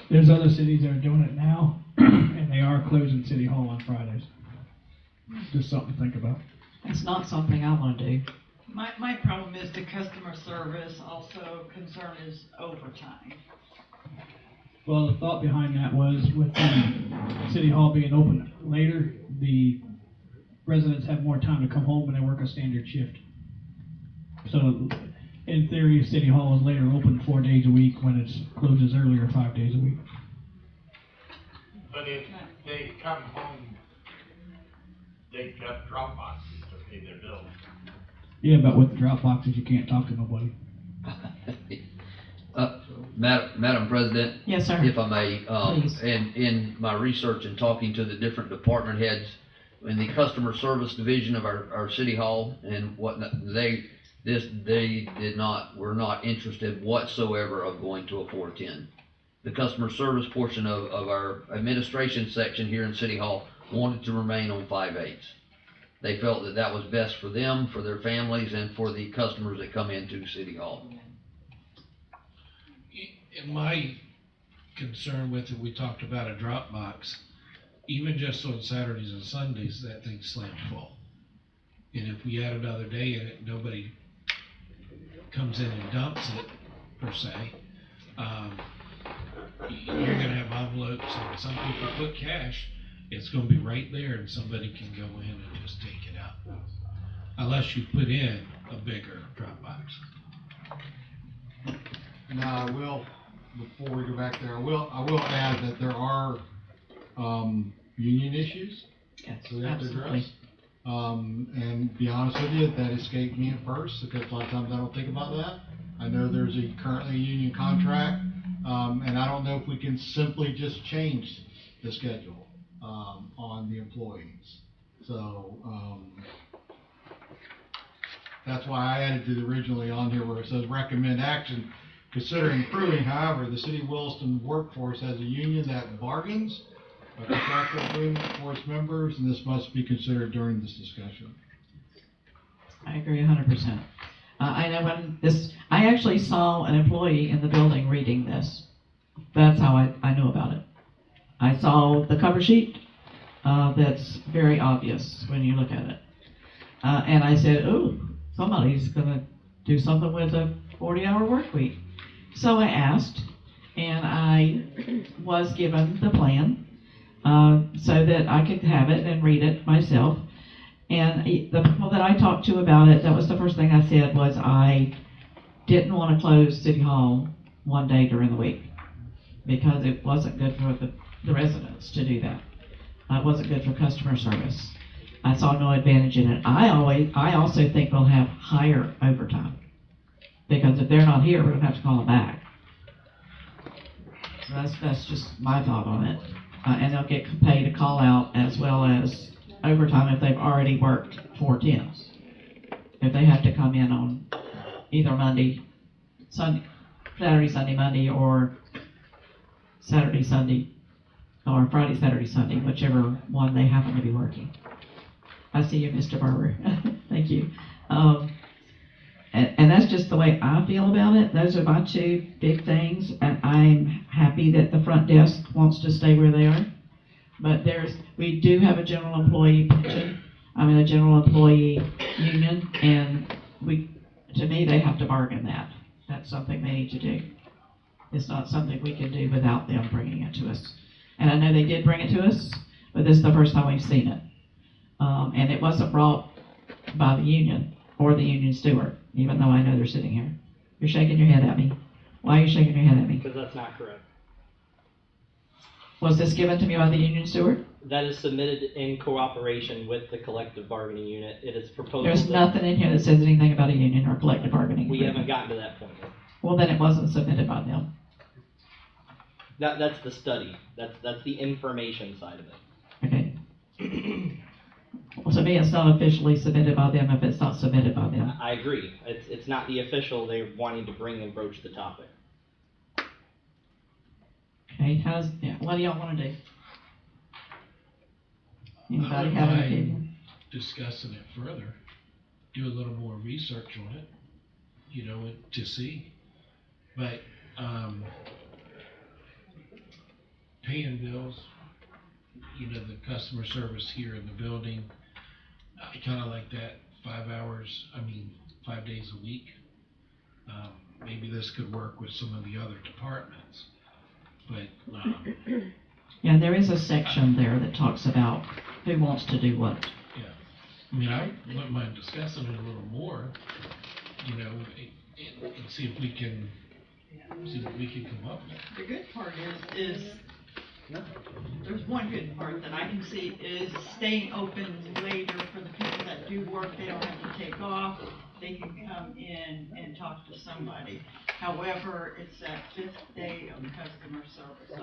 [SPEAKER 16] There's other cities that are doing it now, and they are closing City Hall on Fridays. Just something to think about.
[SPEAKER 1] It's not something I want to do.
[SPEAKER 3] My problem is the customer service, also concern is overtime.
[SPEAKER 16] Well, the thought behind that was with the City Hall being open later, the residents have more time to come home when they work a standard shift. So, in theory, City Hall is later open 4 days a week when it closes earlier 5 days a week.
[SPEAKER 6] But if they come home, they've got drop boxes to pay their bills.
[SPEAKER 16] Yeah, but with the drop boxes, you can't talk to nobody.
[SPEAKER 14] Madam President?
[SPEAKER 1] Yes, sir.
[SPEAKER 14] If I may,
[SPEAKER 1] Please.
[SPEAKER 14] in my research and talking to the different department heads in the customer service division of our city hall and whatnot, they were not interested whatsoever of going to a 410. The customer service portion of our administration section here in City Hall wanted to remain on 5/8. They felt that that was best for them, for their families, and for the customers that come into City Hall.
[SPEAKER 2] In my concern with it, we talked about a drop box. Even just on Saturdays and Sundays, that thing's slammed full. And if we add another day in it, nobody comes in and dumps it, per se. You're gonna have envelopes, and some people put cash. It's gonna be right there, and somebody can go in and just take it out. Unless you put in a bigger drop box.
[SPEAKER 15] Now, I will, before we go back there, I will add that there are union issues
[SPEAKER 1] Yes,
[SPEAKER 15] that we have to
[SPEAKER 1] absolutely.
[SPEAKER 15] address. And be honest with you, that escaped me at first, because a lot of times I don't think about that. I know there's currently a union contract, and I don't know if we can simply just change the schedule on the employees. So that's why I added to the originally on here where it says recommend action considering approving. However, the City of Williston workforce has a union that bargains a contractual agreement for its members, and this must be considered during this discussion.
[SPEAKER 1] I agree 100%. I know I actually saw an employee in the building reading this. That's how I knew about it. I saw the cover sheet. That's very obvious when you look at it. And I said, ooh, somebody's gonna do something with a 40-hour work week. So I asked, and I was given the plan, so that I could have it and read it myself. And the people that I talked to about it, that was the first thing I said was I didn't want to close City Hall one day during the week because it wasn't good for the residents to do that. It wasn't good for customer service. I saw no advantage in it. I also think we'll have higher overtime because if they're not here, we're gonna have to call them back. So that's just my thought on it. And they'll get paid a call out as well as overtime if they've already worked 4/10s. If they have to come in on either Saturday, Sunday, Monday, or Saturday, Sunday, or Friday, Saturday, Sunday, whichever one they happen to be working. I see you, Mr. Barber. Thank you. And that's just the way I feel about it. Those are my two big things, and I'm happy that the front desk wants to stay where they are. But we do have a general employee pension, a general employee union, and to me, they have to bargain that. That's something they need to do. It's not something we can do without them bringing it to us. And I know they did bring it to us, but this is the first time we've seen it. And it wasn't brought by the union or the union steward, even though I know they're sitting here. You're shaking your head at me. Why are you shaking your head at me?
[SPEAKER 13] Because that's not correct.
[SPEAKER 1] Was this given to me by the union steward?
[SPEAKER 10] That is submitted in cooperation with the collective bargaining unit. It is proposed.
[SPEAKER 1] There's nothing in here that says anything about a union or collective bargaining.
[SPEAKER 10] We haven't gotten to that point yet.
[SPEAKER 1] Well, then it wasn't submitted by them.
[SPEAKER 10] That's the study. That's the information side of it.
[SPEAKER 1] Okay. Well, to me, it's not officially submitted by them if it's not submitted by them.
[SPEAKER 10] I agree. It's not the official. They're wanting to bring and broach the topic.
[SPEAKER 1] Okay, what do y'all want to do?
[SPEAKER 2] I
[SPEAKER 1] Anybody
[SPEAKER 2] wouldn't
[SPEAKER 1] have an
[SPEAKER 2] mind
[SPEAKER 1] opinion?
[SPEAKER 2] discussing it further, do a little more research on it, you know, to see. But, paying bills, you know, the customer service here in the building, I kinda like that 5 days a week. Maybe this could work with some of the other departments, but,
[SPEAKER 1] Yeah, there is a section there that talks about who wants to do what.
[SPEAKER 2] yeah. I mean, I wouldn't mind discussing it a little more, you know, and see what we can come up with.
[SPEAKER 3] The good part is there's one good part that I can see is staying open later for the people that do work. They don't have to take off. They can come in and talk to somebody. However, it's that 5th day of customer service.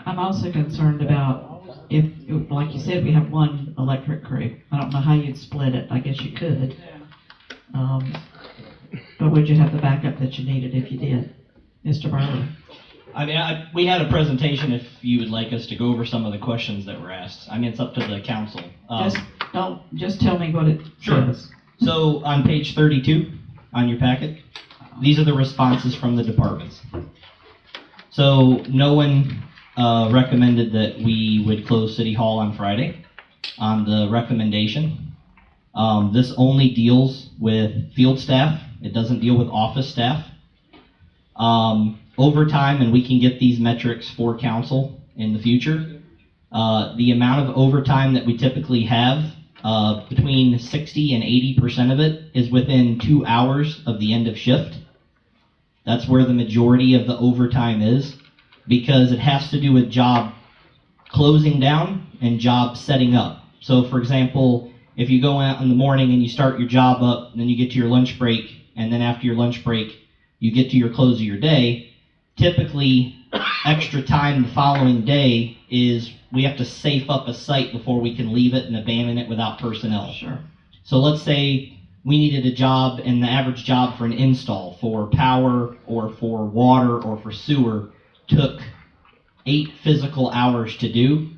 [SPEAKER 1] I'm also concerned about if, like you said, we have one electric crew. I don't know how you'd split it. I guess you could. But would you have the backup that you needed if you did? Mr. Barlow?
[SPEAKER 10] I mean, we had a presentation if you would like us to go over some of the questions that were asked. I mean, it's up to the council.
[SPEAKER 1] Just tell me what it says.
[SPEAKER 10] So on page 32 on your packet, these are the responses from the departments. So no one recommended that we would close City Hall on Friday on the recommendation. This only deals with field staff. It doesn't deal with office staff. Overtime, and we can get these metrics for council in the future. The amount of overtime that we typically have, between 60 and 80% of it is within 2 hours of the end of shift. That's where the majority of the overtime is, because it has to do with job closing down and job setting up. So for example, if you go out in the morning and you start your job up, and then you get to your lunch break, and then after your lunch break, you get to your close of your day, typically extra time the following day is we have to safe up a site before we can leave it and abandon it without personnel.
[SPEAKER 1] Sure.
[SPEAKER 10] So let's say we needed a job, and the average job for an install for power or for water or for sewer took 8 physical hours to do.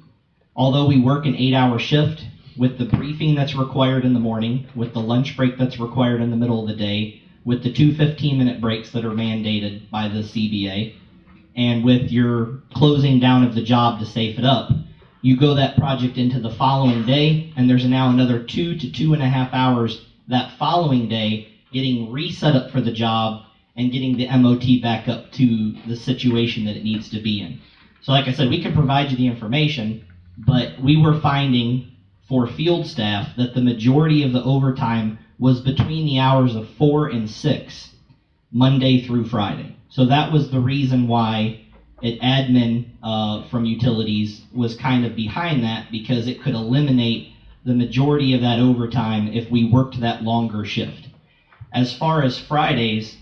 [SPEAKER 10] Although we work an 8-hour shift, with the briefing that's required in the morning, with the lunch break that's required in the middle of the day, with the 2 15-minute breaks that are mandated by the CBA, and with your closing down of the job to safe it up, you go that project into the following day, and there's now another 2 to 2.5 hours that following day getting reset up for the job and getting the MOT back up to the situation that it needs to be in. So like I said, we can provide you the information, but we were finding for field staff that the majority of the overtime was between the hours of 4 and 6, Monday through Friday. So that was the reason why admin from utilities was kind of behind that, because it could eliminate the majority of that overtime if we worked that longer shift. As far as Fridays,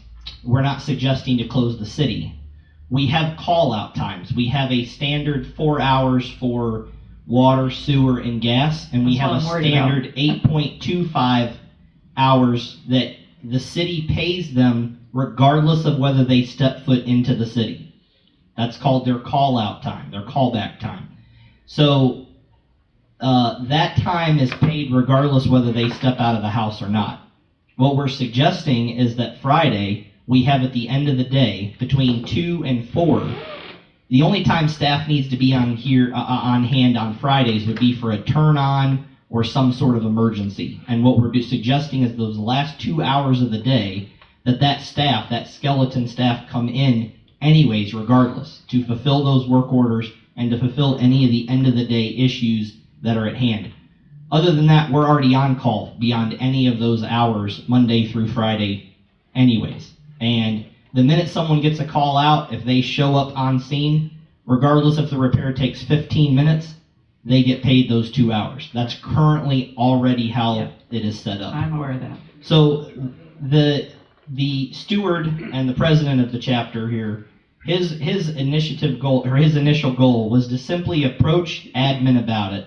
[SPEAKER 10] we're not suggesting to close the city. We have call-out times. We have a standard 4 hours for water, sewer, and gas, and we have a standard 8.25 hours that the city pays them regardless of whether they step foot into the city. That's called their call-out time, their callback time. So that time is paid regardless whether they step out of the house or not. What we're suggesting is that Friday, we have at the end of the day, between 2 and 4, the only time staff needs to be on hand on Fridays would be for a turn-on or some sort of emergency. And what we're suggesting is those last 2 hours of the day, that staff, that skeleton staff, come in anyways, regardless, to fulfill those work orders and to fulfill any of the end-of-the-day issues that are at hand. Other than that, we're already on call beyond any of those hours, Monday through Friday anyways. And The minute someone gets a call out, if they show up on scene, regardless if the repair takes 15 minutes, they get paid those 2 hours. That's currently already how it is set up.
[SPEAKER 1] I'm aware of that.
[SPEAKER 10] So the steward and the president of the chapter here, his initiative goal, or his initial goal, was to simply approach admin about it,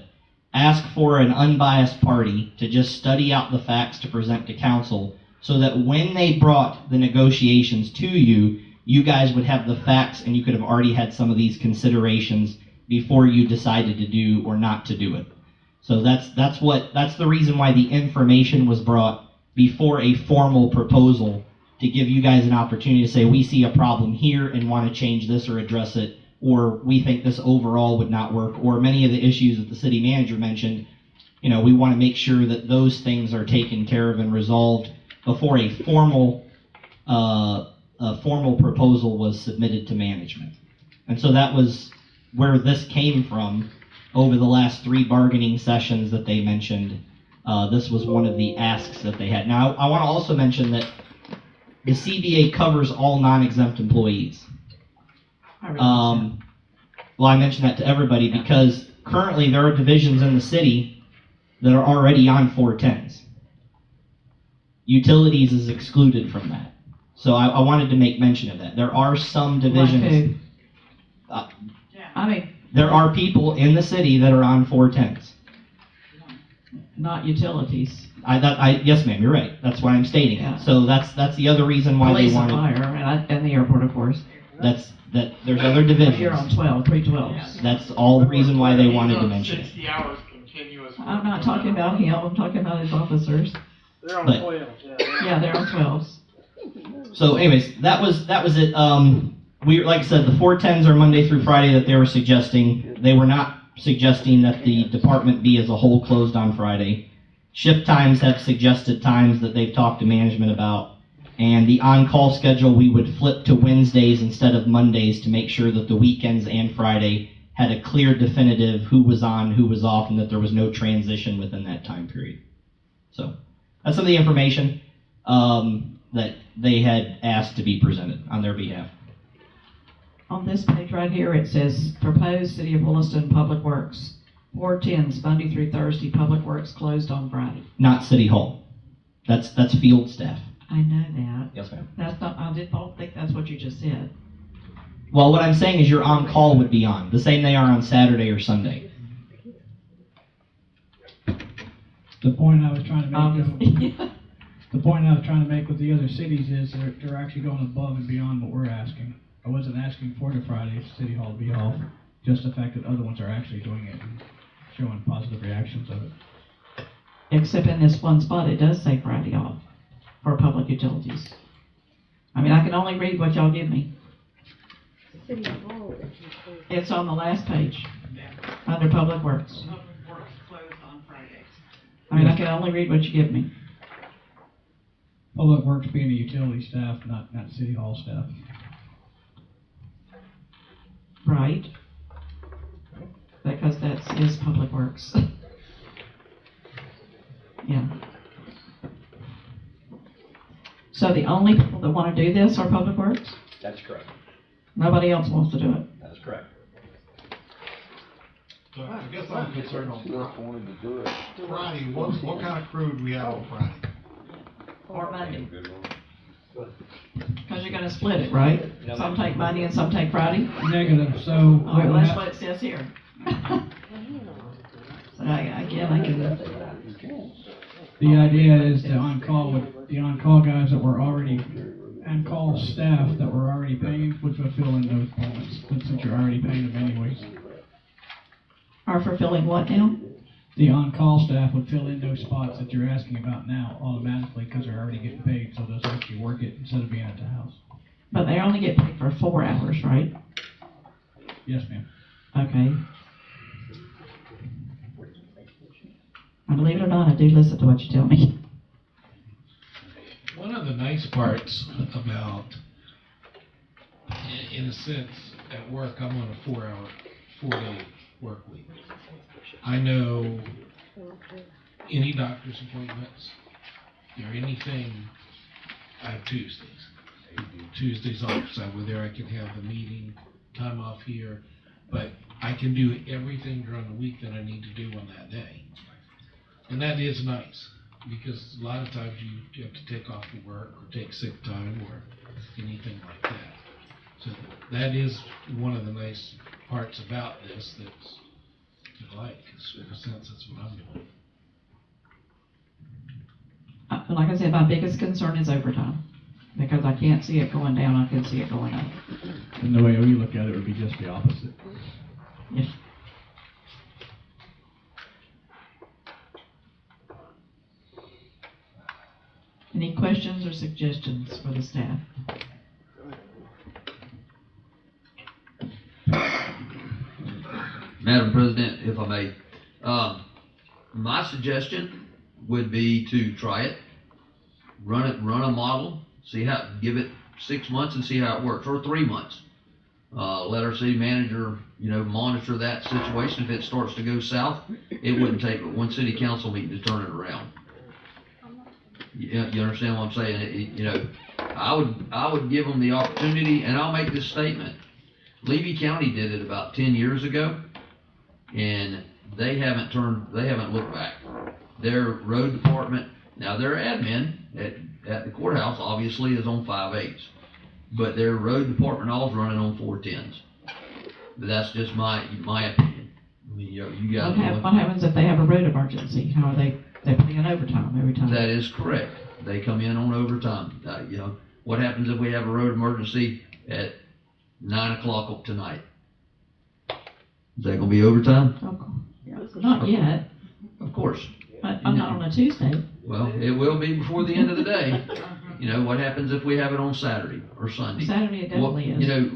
[SPEAKER 10] ask for an unbiased party to just study out the facts to present to council, so that when they brought the negotiations to you, you guys would have the facts and you could have already had some of these considerations before you decided to do or not to do it. So that's the reason why the information was brought before a formal proposal, to give you guys an opportunity to say, we see a problem here and want to change this or address it, or we think this overall would not work, or many of the issues that the city manager mentioned, we want to make sure that those things are taken care of and resolved before a formal proposal was submitted to management. And so that was where this came from over the last 3 bargaining sessions that they mentioned. This was one of the asks that they had. Now, I want to also mention that the CBA covers all non-exempt employees. Well, I mentioned that to everybody because currently there are divisions in the city that are already on 410s. Utilities is excluded from that. So I wanted to make mention of that. There are some divisions. There are people in the city that are on 410s.
[SPEAKER 1] Not utilities.
[SPEAKER 10] Yes, ma'am, you're right. That's what I'm stating.
[SPEAKER 1] Yeah.
[SPEAKER 10] So that's the other reason why
[SPEAKER 1] Police
[SPEAKER 10] they wanted.
[SPEAKER 1] and fire, and the airport, of course.
[SPEAKER 10] There's other divisions.
[SPEAKER 1] You're on 312s.
[SPEAKER 10] That's all the reason why they wanted to mention it.
[SPEAKER 6] 60 hours continuous.
[SPEAKER 1] I'm not talking about him, I'm talking about his officers.
[SPEAKER 13] They're on
[SPEAKER 10] But-
[SPEAKER 13] 12,
[SPEAKER 1] Yeah, they're on 12s.
[SPEAKER 10] So, anyways, that was it. Like I said, the 410s are Monday through Friday that they were suggesting. They were not suggesting that the department be as a whole closed on Friday. Shift times have suggested times that they've talked to management about. And the on-call schedule, we would flip to Wednesdays instead of Mondays to make sure that the weekends and Friday had a clear, definitive who was on, who was off, and that there was no transition within that time period. So that's some of the information that they had asked to be presented on their behalf.
[SPEAKER 1] On this page right here, it says, proposed City of Williston Public Works, 410s, Monday through Thursday, Public Works closed on Friday.
[SPEAKER 10] Not City Hall. That's field staff.
[SPEAKER 1] I know that.
[SPEAKER 10] Yes, ma'am.
[SPEAKER 1] That's not, I don't think that's what you just said.
[SPEAKER 10] Well, what I'm saying is your on-call would be on, the same they are on Saturday or Sunday.
[SPEAKER 16] The point I was trying to make, the point I was trying to make with the other cities is they're actually going above and beyond what we're asking. I wasn't asking for the Friday City Hall to be off, just the fact that other ones are actually doing it and showing positive reactions of it.
[SPEAKER 1] Except in this one spot, it does say Friday off for public utilities. I mean, I can only read what y'all give me. It's on the last page, under Public Works.
[SPEAKER 3] Public Works closed on Fridays.
[SPEAKER 1] I mean, I can only read what you give me.
[SPEAKER 16] Public Works being the utility staff, not City Hall staff.
[SPEAKER 1] Right. Because that's his Public Works. Yeah. So the only people that want to do this are Public Works?
[SPEAKER 10] That's correct.
[SPEAKER 1] Nobody else wants to do it?
[SPEAKER 10] That's correct.
[SPEAKER 15] So I guess I'm concerned on Friday. What kind of crew do we have on Friday?
[SPEAKER 1] Or Monday? Because you're going to split it, right? Some take Monday and some take Friday?
[SPEAKER 16] Negative, so.
[SPEAKER 1] All right, well, that's what it says here. So I can.
[SPEAKER 16] The idea is the on-call guys that were already, on-call staff that were already paying would fulfill in those moments, since you're already paying them anyways.
[SPEAKER 1] Are fulfilling what now?
[SPEAKER 16] The on-call staff would fill in those spots that you're asking about now automatically because they're already getting paid, so they'll actually work it instead of being at the house.
[SPEAKER 1] But they only get paid for 4 hours, right?
[SPEAKER 16] Yes, ma'am.
[SPEAKER 1] Okay. And believe it or not, I do listen to what you tell me.
[SPEAKER 2] One of the nice parts about, in a sense, at work, I'm on a 4-day work week. I know any doctor's appointments or anything, I have Tuesdays. Tuesdays off, so with there I can have the meeting time off here, but I can do everything during the week that I need to do on that day. And that is nice, because a lot of times you have to take off of work or take sick time or anything like that. So that is one of the nice parts about this that's I like, because in a sense that's what I'm doing.
[SPEAKER 1] Like I said, my biggest concern is overtime, because I can't see it going down, I can see it going up.
[SPEAKER 16] And the way we look at it would be just the opposite.
[SPEAKER 1] Yes. Any questions or suggestions for the staff?
[SPEAKER 14] Madam President, if I may, my suggestion would be to try it, run a model, give it 6 months and see how it works, or 3 months. Let our city manager, monitor that situation. If it starts to go south, it wouldn't take but one city council meeting to turn it around. You understand what I'm saying? I would give them the opportunity, and I'll make this statement. Levy County did it about 10 years ago, and they haven't looked back. Their road department, now their admin at the courthouse obviously is on 5/8, but their road department all is running on 410s. But that's just my opinion. I mean, you guys.
[SPEAKER 1] What happens if they have a road emergency? How are they put in overtime every time?
[SPEAKER 14] That is correct. They come in on overtime. What happens if we have a road emergency at 9 o'clock tonight? Is that going to be overtime?
[SPEAKER 1] Not yet.
[SPEAKER 14] Of course.
[SPEAKER 1] But not on a Tuesday.
[SPEAKER 14] Well, it will be before the end of the day. What happens if we have it on Saturday or Sunday?
[SPEAKER 1] Saturday it definitely is.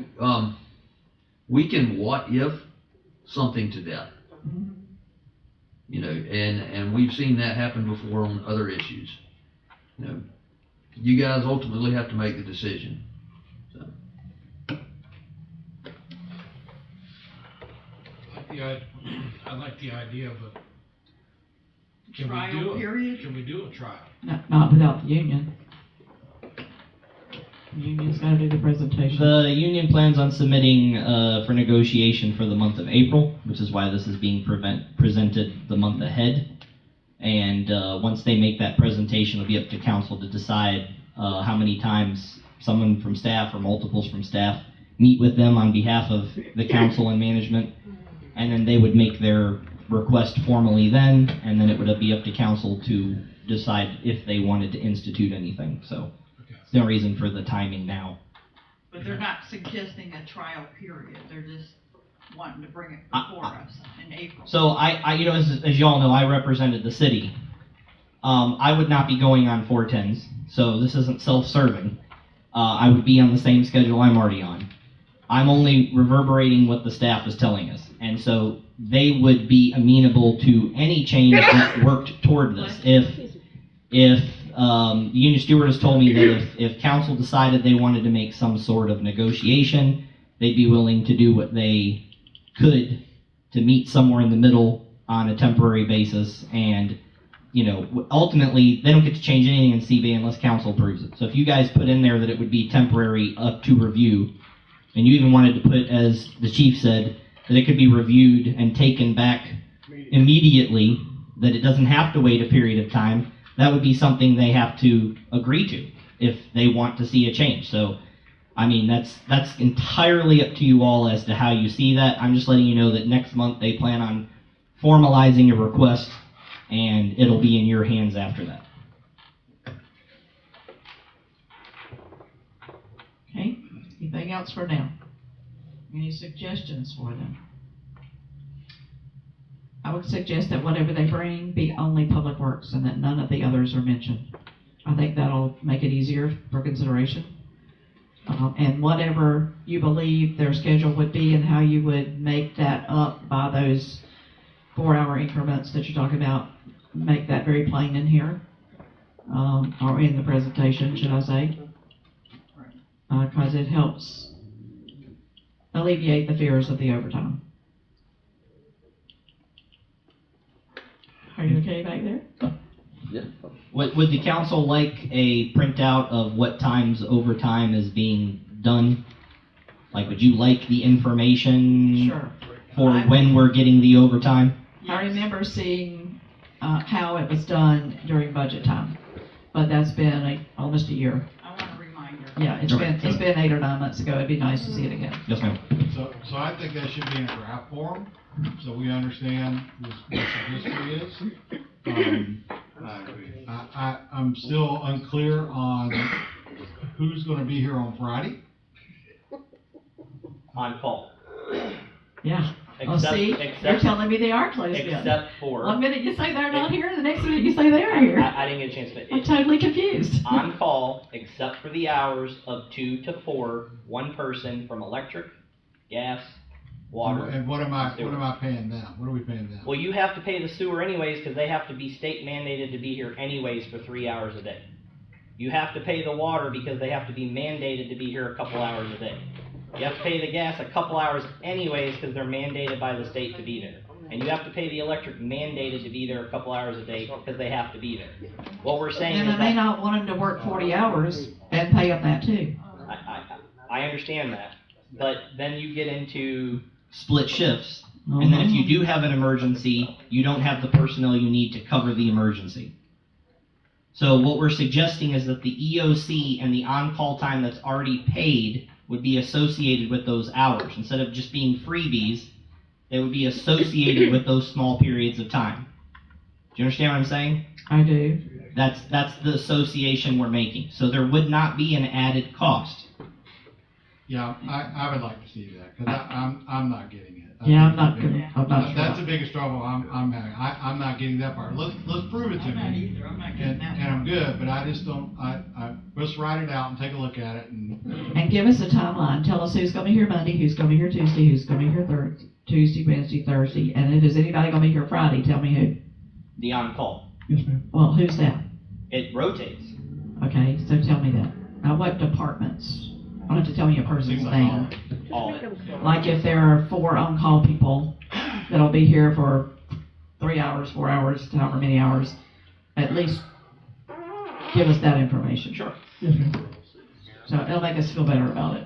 [SPEAKER 14] We can what if something to death.
[SPEAKER 1] Mm-hmm.
[SPEAKER 14] And we've seen that happen before on other issues. You guys ultimately have to make the decision. So.
[SPEAKER 2] I like the idea of
[SPEAKER 3] trial period?
[SPEAKER 2] Can we do a trial?
[SPEAKER 1] Not without the union. The union's got to do the presentation.
[SPEAKER 10] The union plans on submitting for negotiation for the month of April, which is why this is being presented the month ahead. And once they make that presentation, it'll be up to council to decide how many times someone from staff or multiples from staff meet with them on behalf of the council and management. And then they would make their request formally then, and then it would be up to council to decide if they wanted to institute anything. So there's no reason for the timing now.
[SPEAKER 3] But they're not suggesting a trial period. They're just wanting to bring it before us in April.
[SPEAKER 10] So I as you all know, I represented the city. I would not be going on 410s, so this isn't self-serving. I would be on the same schedule I'm already on. I'm only reverberating what the staff is telling us, and so they would be amenable to any change that worked toward this. If the union steward has told me that if council decided they wanted to make some sort of negotiation, they'd be willing to do what they could to meet somewhere in the middle on a temporary basis. And ultimately they don't get to change anything in CBA unless council approves it. So if you guys put in there that it would be temporary up to review, and you even wanted to put, as the chief said, that it could be reviewed and taken back immediately, that it doesn't have to wait a period of time, that would be something they have to agree to if they want to see a change. So, I mean, that's entirely up to you all as to how you see that. I'm just letting you know that next month they plan on formalizing a request, and it'll be in your hands after that.
[SPEAKER 1] Okay, anything else for now? Any suggestions for them? I would suggest that whatever they bring be only Public Works and that none of the others are mentioned. I think that'll make it easier for consideration. And whatever you believe their schedule would be and how you would make that up by those 4-hour increments that you're talking about, make that very plain in here, or in the presentation, should I say, because it helps alleviate the fears of the overtime. Are you okay back there?
[SPEAKER 17] Yeah.
[SPEAKER 10] Would the council like a printout of what times overtime is being done? Like, would you like the information
[SPEAKER 1] Sure.
[SPEAKER 10] for when we're getting the overtime?
[SPEAKER 1] I remember seeing how it was done during budget time, but that's been almost a year.
[SPEAKER 3] I want a reminder.
[SPEAKER 1] Yeah, it's been 8 or 9 months ago. It'd be nice to see it again.
[SPEAKER 10] Yes, ma'am.
[SPEAKER 15] So I think that should be in a draft form, so we understand what the history is. I'm still unclear on who's gonna be here on Friday.
[SPEAKER 17] On call.
[SPEAKER 1] Yeah.
[SPEAKER 17] Except,
[SPEAKER 1] see,
[SPEAKER 17] except,
[SPEAKER 1] you're telling me they are closed
[SPEAKER 17] except
[SPEAKER 1] yet.
[SPEAKER 17] for.
[SPEAKER 1] One minute you say they're not here, the next minute you say they are here.
[SPEAKER 17] I didn't get a chance to.
[SPEAKER 1] I'm totally confused.
[SPEAKER 17] On call, except for the hours of 2 to 4, one person from electric, gas, water.
[SPEAKER 15] And what am I paying them? What are we paying them?
[SPEAKER 17] Well, you have to pay the sewer anyways because they have to be state mandated to be here anyways for 3 hours a day. You have to pay the water because they have to be mandated to be here a couple hours a day. You have to pay the gas a couple hours anyways because they're mandated by the state to be there. And you have to pay the electric mandated to be there a couple hours a day because they have to be there. What we're saying
[SPEAKER 1] And
[SPEAKER 17] is
[SPEAKER 1] I may
[SPEAKER 17] that
[SPEAKER 1] not want them to work 40 hours and pay them that too.
[SPEAKER 17] I understand that, but then you get into
[SPEAKER 10] split shifts. And then if you do have an emergency, you don't have the personnel you need to cover the emergency. So what we're suggesting is that the EOC and the on-call time that's already paid would be associated with those hours. Instead of just being freebies, they would be associated with those small periods of time. Do you understand what I'm saying?
[SPEAKER 1] I do.
[SPEAKER 10] That's the association we're making. So there would not be an added cost.
[SPEAKER 15] Yeah, I would like to see that, because I'm not getting it.
[SPEAKER 1] Yeah, I'm not sure.
[SPEAKER 15] That's the biggest trouble I'm having. I'm not getting that part. Let's prove it to
[SPEAKER 3] I'm not
[SPEAKER 15] me.
[SPEAKER 3] either. I'm not getting that.
[SPEAKER 15] And I'm good, but I just don't, let's write it out and take a look at it
[SPEAKER 1] And give us a timeline. Tell us who's going to be here Monday, who's going to be here Tuesday, who's going to be here Tuesday, Wednesday, Thursday, and if there's anybody going to be here Friday, tell me who.
[SPEAKER 17] the on-call.
[SPEAKER 16] Yes, ma'am.
[SPEAKER 1] Well, who's that?
[SPEAKER 17] It rotates.
[SPEAKER 1] Okay, so tell me that. Now, what departments? I don't have to tell me a person's name.
[SPEAKER 17] All of it.
[SPEAKER 1] Like if there are 4 on-call people that'll be here for 3 hours, 4 hours, however many hours, at least give us that information.
[SPEAKER 17] Sure.
[SPEAKER 16] Yes, ma'am.
[SPEAKER 1] So it'll make us feel better about it.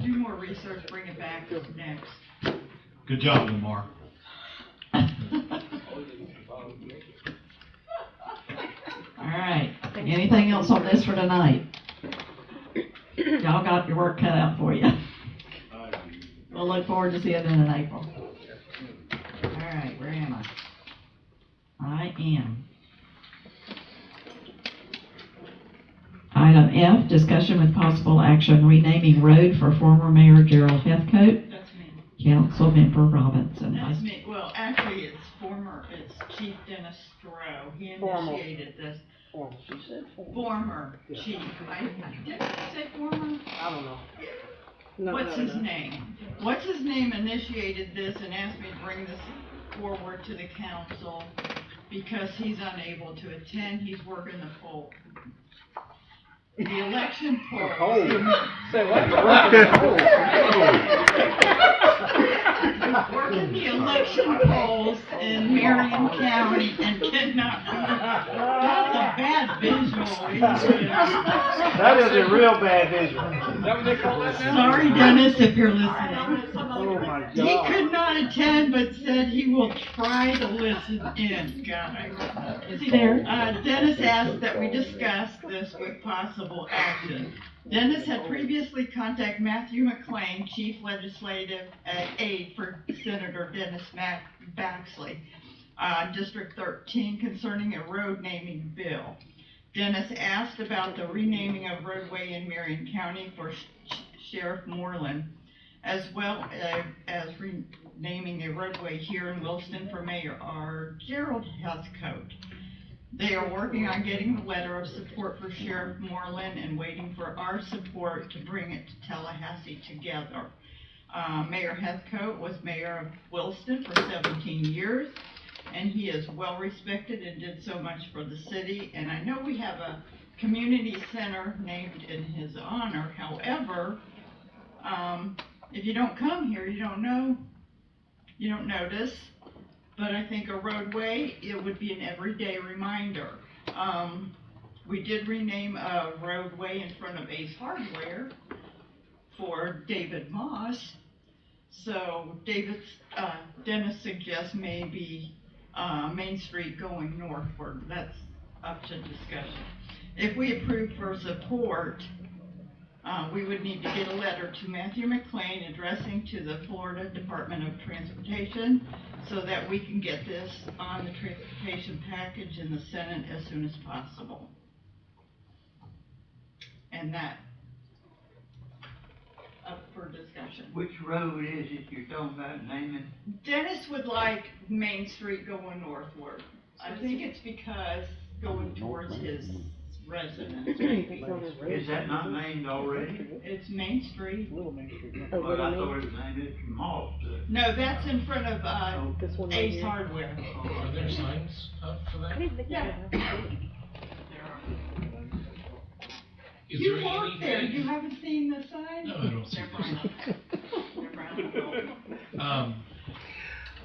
[SPEAKER 3] Do more research, bring it back next.
[SPEAKER 15] Good job, Lamar.
[SPEAKER 1] All right. Anything else on this for tonight? Y'all got your work cut out for you. We'll look forward to seeing it in April. All right, where am I? I am. Item F, discussion with possible action renaming road for former Mayor Gerald Heathcote.
[SPEAKER 3] That's me.
[SPEAKER 1] Council Member Robinson.
[SPEAKER 3] That's me. Well, actually, it's Chief Dennis Stroh. He initiated this.
[SPEAKER 13] She said
[SPEAKER 3] Former chief. Did I say former?
[SPEAKER 13] I don't know. No,
[SPEAKER 3] What's his name? What's his name initiated this and asked me to bring this forward to the council because he's unable to attend. He's working the poll. The election polls.
[SPEAKER 13] Say what?
[SPEAKER 3] Working the election polls in Marion County and cannot be. That's a bad visual.
[SPEAKER 13] That is a real bad visual. Is that what they call that now?
[SPEAKER 3] Sorry, Dennis, if you're listening.
[SPEAKER 13] Oh my God.
[SPEAKER 3] He could not attend, but said he will try to listen in, guys.
[SPEAKER 1] Is he there?
[SPEAKER 3] Dennis asked that we discuss this with possible action. Dennis had previously contacted Matthew McLean, Chief Legislative Aide for Senator Dennis Baxley, District 13, concerning a road naming bill. Dennis asked about the renaming of roadway in Marion County for Sheriff Moreland, as well as renaming a roadway here in Williston for Mayor Gerald Heathcote. They are working on getting the letter of support for Sheriff Moreland and waiting for our support to bring it to Tallahassee together. Mayor Heathcote was mayor of Williston for 17 years, and he is well respected and did so much for the city. And I know we have a community center named in his honor. However, if you don't come here, you don't know, you don't notice. But I think a roadway, it would be an everyday reminder. We did rename a roadway in front of Ace Hardware for David Moss. So Dennis suggests maybe Main Street going northward. That's up to discussion. If we approve for support, we would need to get a letter to Matthew McLean addressing to the Florida Department of Transportation so that we can get this on the transportation package in the Senate as soon as possible. And that up for discussion.
[SPEAKER 4] Which road is it you're talking about naming?
[SPEAKER 3] Dennis would like Main Street going northward. I think it's because going towards his residence, maybe.
[SPEAKER 4] Is that not named already?
[SPEAKER 3] It's Main Street.
[SPEAKER 4] Well, I thought it was named Mr. Moss.
[SPEAKER 3] No, that's in front of Ace Hardware.
[SPEAKER 2] Are there signs up for that?
[SPEAKER 3] Yeah.
[SPEAKER 2] Is
[SPEAKER 3] You
[SPEAKER 2] there
[SPEAKER 3] work there,
[SPEAKER 2] anything-
[SPEAKER 3] you haven't seen the sign?
[SPEAKER 2] No, I don't see
[SPEAKER 3] They're brown.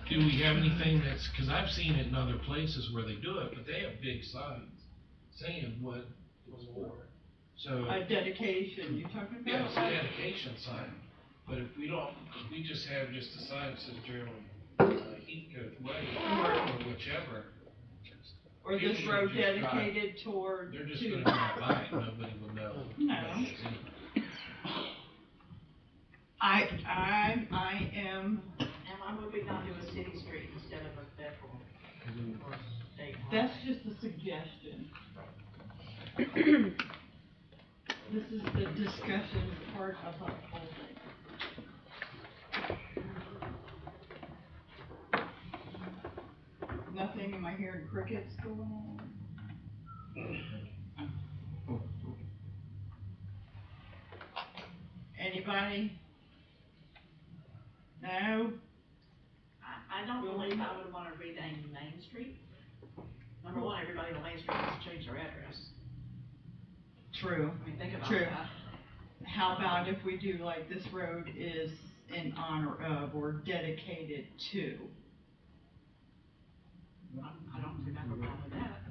[SPEAKER 2] Do we have anything that's, cause I've seen it in other places where they do it, but they have big signs saying what was for. So.
[SPEAKER 3] A dedication, you talking about?
[SPEAKER 2] Yeah, it's a dedication sign, but if we don't, if we just have just a sign that says Gerald Heathcote Way, or whichever.
[SPEAKER 3] Or this
[SPEAKER 2] people
[SPEAKER 3] road
[SPEAKER 2] should just drive.
[SPEAKER 3] dedicated toward.
[SPEAKER 2] They're just gonna drive by it, nobody will know.
[SPEAKER 3] No.
[SPEAKER 2] what it's in.
[SPEAKER 3] I am.
[SPEAKER 18] And why would we not do a city street instead of a federal or state?
[SPEAKER 3] That's just a suggestion. This is the discussion part of the whole thing. Nothing, am I hearing crickets going on? Anybody? No?
[SPEAKER 18] I don't believe I would want to rename Main Street. Number one, everybody on Main Street has to change their address.
[SPEAKER 3] True.
[SPEAKER 18] I mean, think about
[SPEAKER 3] True.
[SPEAKER 18] that.
[SPEAKER 3] How about if we do like this road is in honor of or dedicated to?
[SPEAKER 18] I don't think I have a problem with that.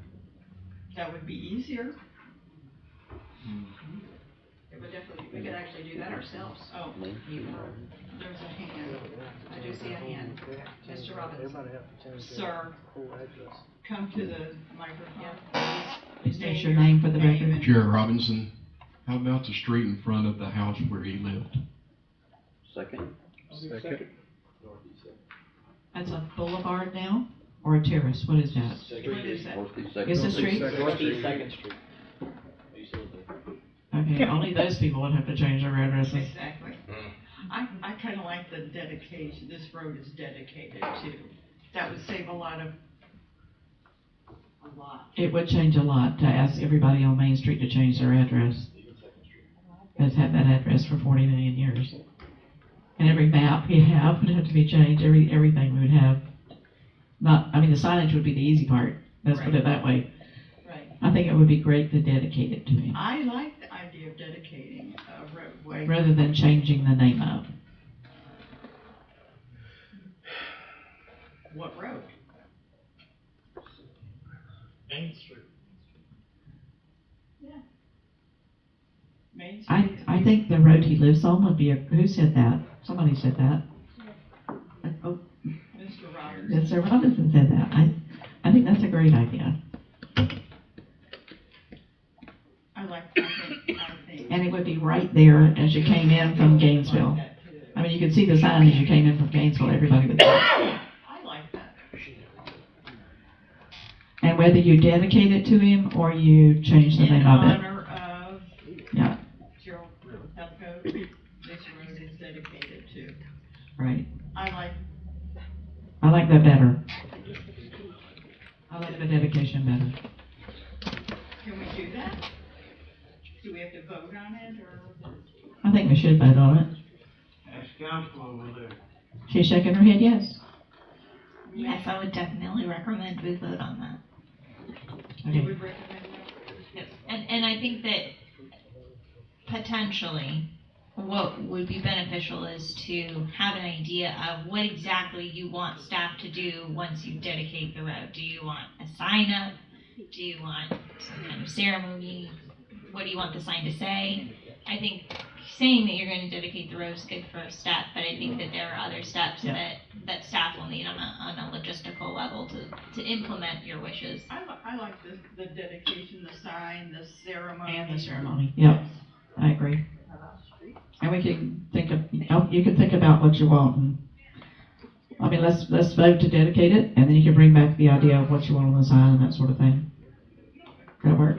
[SPEAKER 3] That would be easier.
[SPEAKER 18] It would definitely, we could actually do that ourselves.
[SPEAKER 3] Oh, there's a hand.
[SPEAKER 18] I do see a hand. Mr. Robinson.
[SPEAKER 3] Sir, come to the microphone.
[SPEAKER 1] Please state your name for the record.
[SPEAKER 19] Jared Robinson, how about the street in front of the house where he lived?
[SPEAKER 14] Second.
[SPEAKER 1] That's a boulevard now, or a terrace, what is that?
[SPEAKER 3] What is that?
[SPEAKER 1] Is the street?
[SPEAKER 17] Northeast Second Street.
[SPEAKER 1] Okay, only those people would have to change their addresses.
[SPEAKER 3] Exactly. I kinda like the dedication, this road is dedicated to. That would save a lot.
[SPEAKER 1] It would change a lot to ask everybody on Main Street to change their address. That's had that address for 40 million years. And every map you have would have to be changed, everything we would have. The signage would be the easy part, let's put it that way.
[SPEAKER 3] Right.
[SPEAKER 1] I think it would be great to dedicate it to him,
[SPEAKER 3] I like the idea of dedicating a roadway.
[SPEAKER 1] rather than changing the name up.
[SPEAKER 3] What road?
[SPEAKER 6] Main Street.
[SPEAKER 3] Yeah. Main Street.
[SPEAKER 1] I think the road he lives on would be who said that? Somebody said that. Oh,
[SPEAKER 3] Mr. Roberts.
[SPEAKER 1] Mr. Robinson said that. I think that's a great idea.
[SPEAKER 3] I think.
[SPEAKER 1] And it would be right there as you came in from Gainesville. I mean, you could see the sign as you came in from Gainesville, everybody would.
[SPEAKER 3] I like that.
[SPEAKER 1] And whether you dedicate it to him or you change the name of it.
[SPEAKER 3] In honor of
[SPEAKER 1] Yeah,
[SPEAKER 3] Gerald Heathcote, this road is dedicated to.
[SPEAKER 1] right.
[SPEAKER 3] I
[SPEAKER 1] like that better. I like the dedication better.
[SPEAKER 3] Can we do that? Do we have to vote on it, or?
[SPEAKER 1] I think we should vote on it.
[SPEAKER 4] Ask council over there.
[SPEAKER 1] She's shaking her head yes.
[SPEAKER 11] Yes, I would definitely recommend we vote on that.
[SPEAKER 3] You would recommend that?
[SPEAKER 11] Yes. And I think that potentially what would be beneficial is to have an idea of what exactly you want staff to do once you dedicate the road. Do you want a sign up? Do you want some kind of ceremony? What do you want the sign to say? I think saying that you're going to dedicate the road is good for a step, but I think that there are other steps that staff will need on a logistical level to implement your wishes.
[SPEAKER 3] I like the dedication, the sign, the ceremony.
[SPEAKER 1] And the ceremony, yep, I agree. And we can think of, you can think about what you want, and, I mean, let's vote to dedicate it, and then you can bring back the idea of what you want on the sign and that sort of thing. Does that work?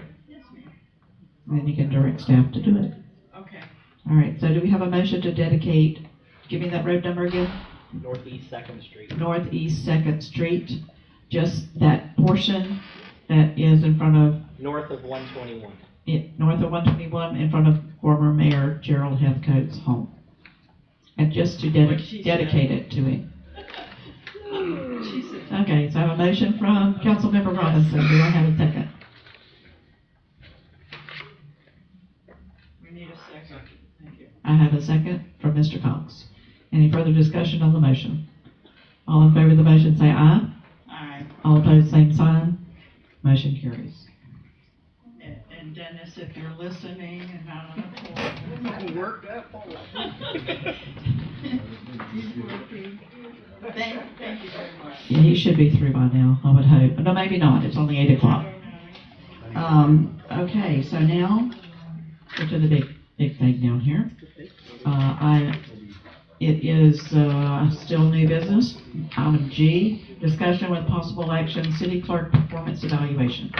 [SPEAKER 1] And then you can direct staff to do it.
[SPEAKER 3] Okay.
[SPEAKER 1] All right, so do we have a motion to dedicate, give me that road number again?
[SPEAKER 17] Northeast 2nd Street.
[SPEAKER 1] Northeast 2nd Street, just that portion that is in front of,
[SPEAKER 17] North of 121.
[SPEAKER 1] north of 121, in front of former Mayor Gerald Heathcote's home. And just to dedicate it to him. Okay, so I have a motion from Councilmember Robinson. Do I have a second?
[SPEAKER 3] We need a second. Thank you.
[SPEAKER 1] I have a second from Mr. Cox. Any further discussion on the motion? All in favor of the motion say aye.
[SPEAKER 3] Aye.
[SPEAKER 1] All opposed, same sign. Motion carries.
[SPEAKER 3] And Dennis, if you're listening and not on the phone.
[SPEAKER 6] Work that phone.
[SPEAKER 3] He's working. Thank you very much.
[SPEAKER 1] Yeah, he should be through by now, I would hope. No, maybe not. It's only 8 o'clock. Okay, so now, go to the big thing down here. It is still new business. Item G, discussion with possible action, city clerk performance evaluation.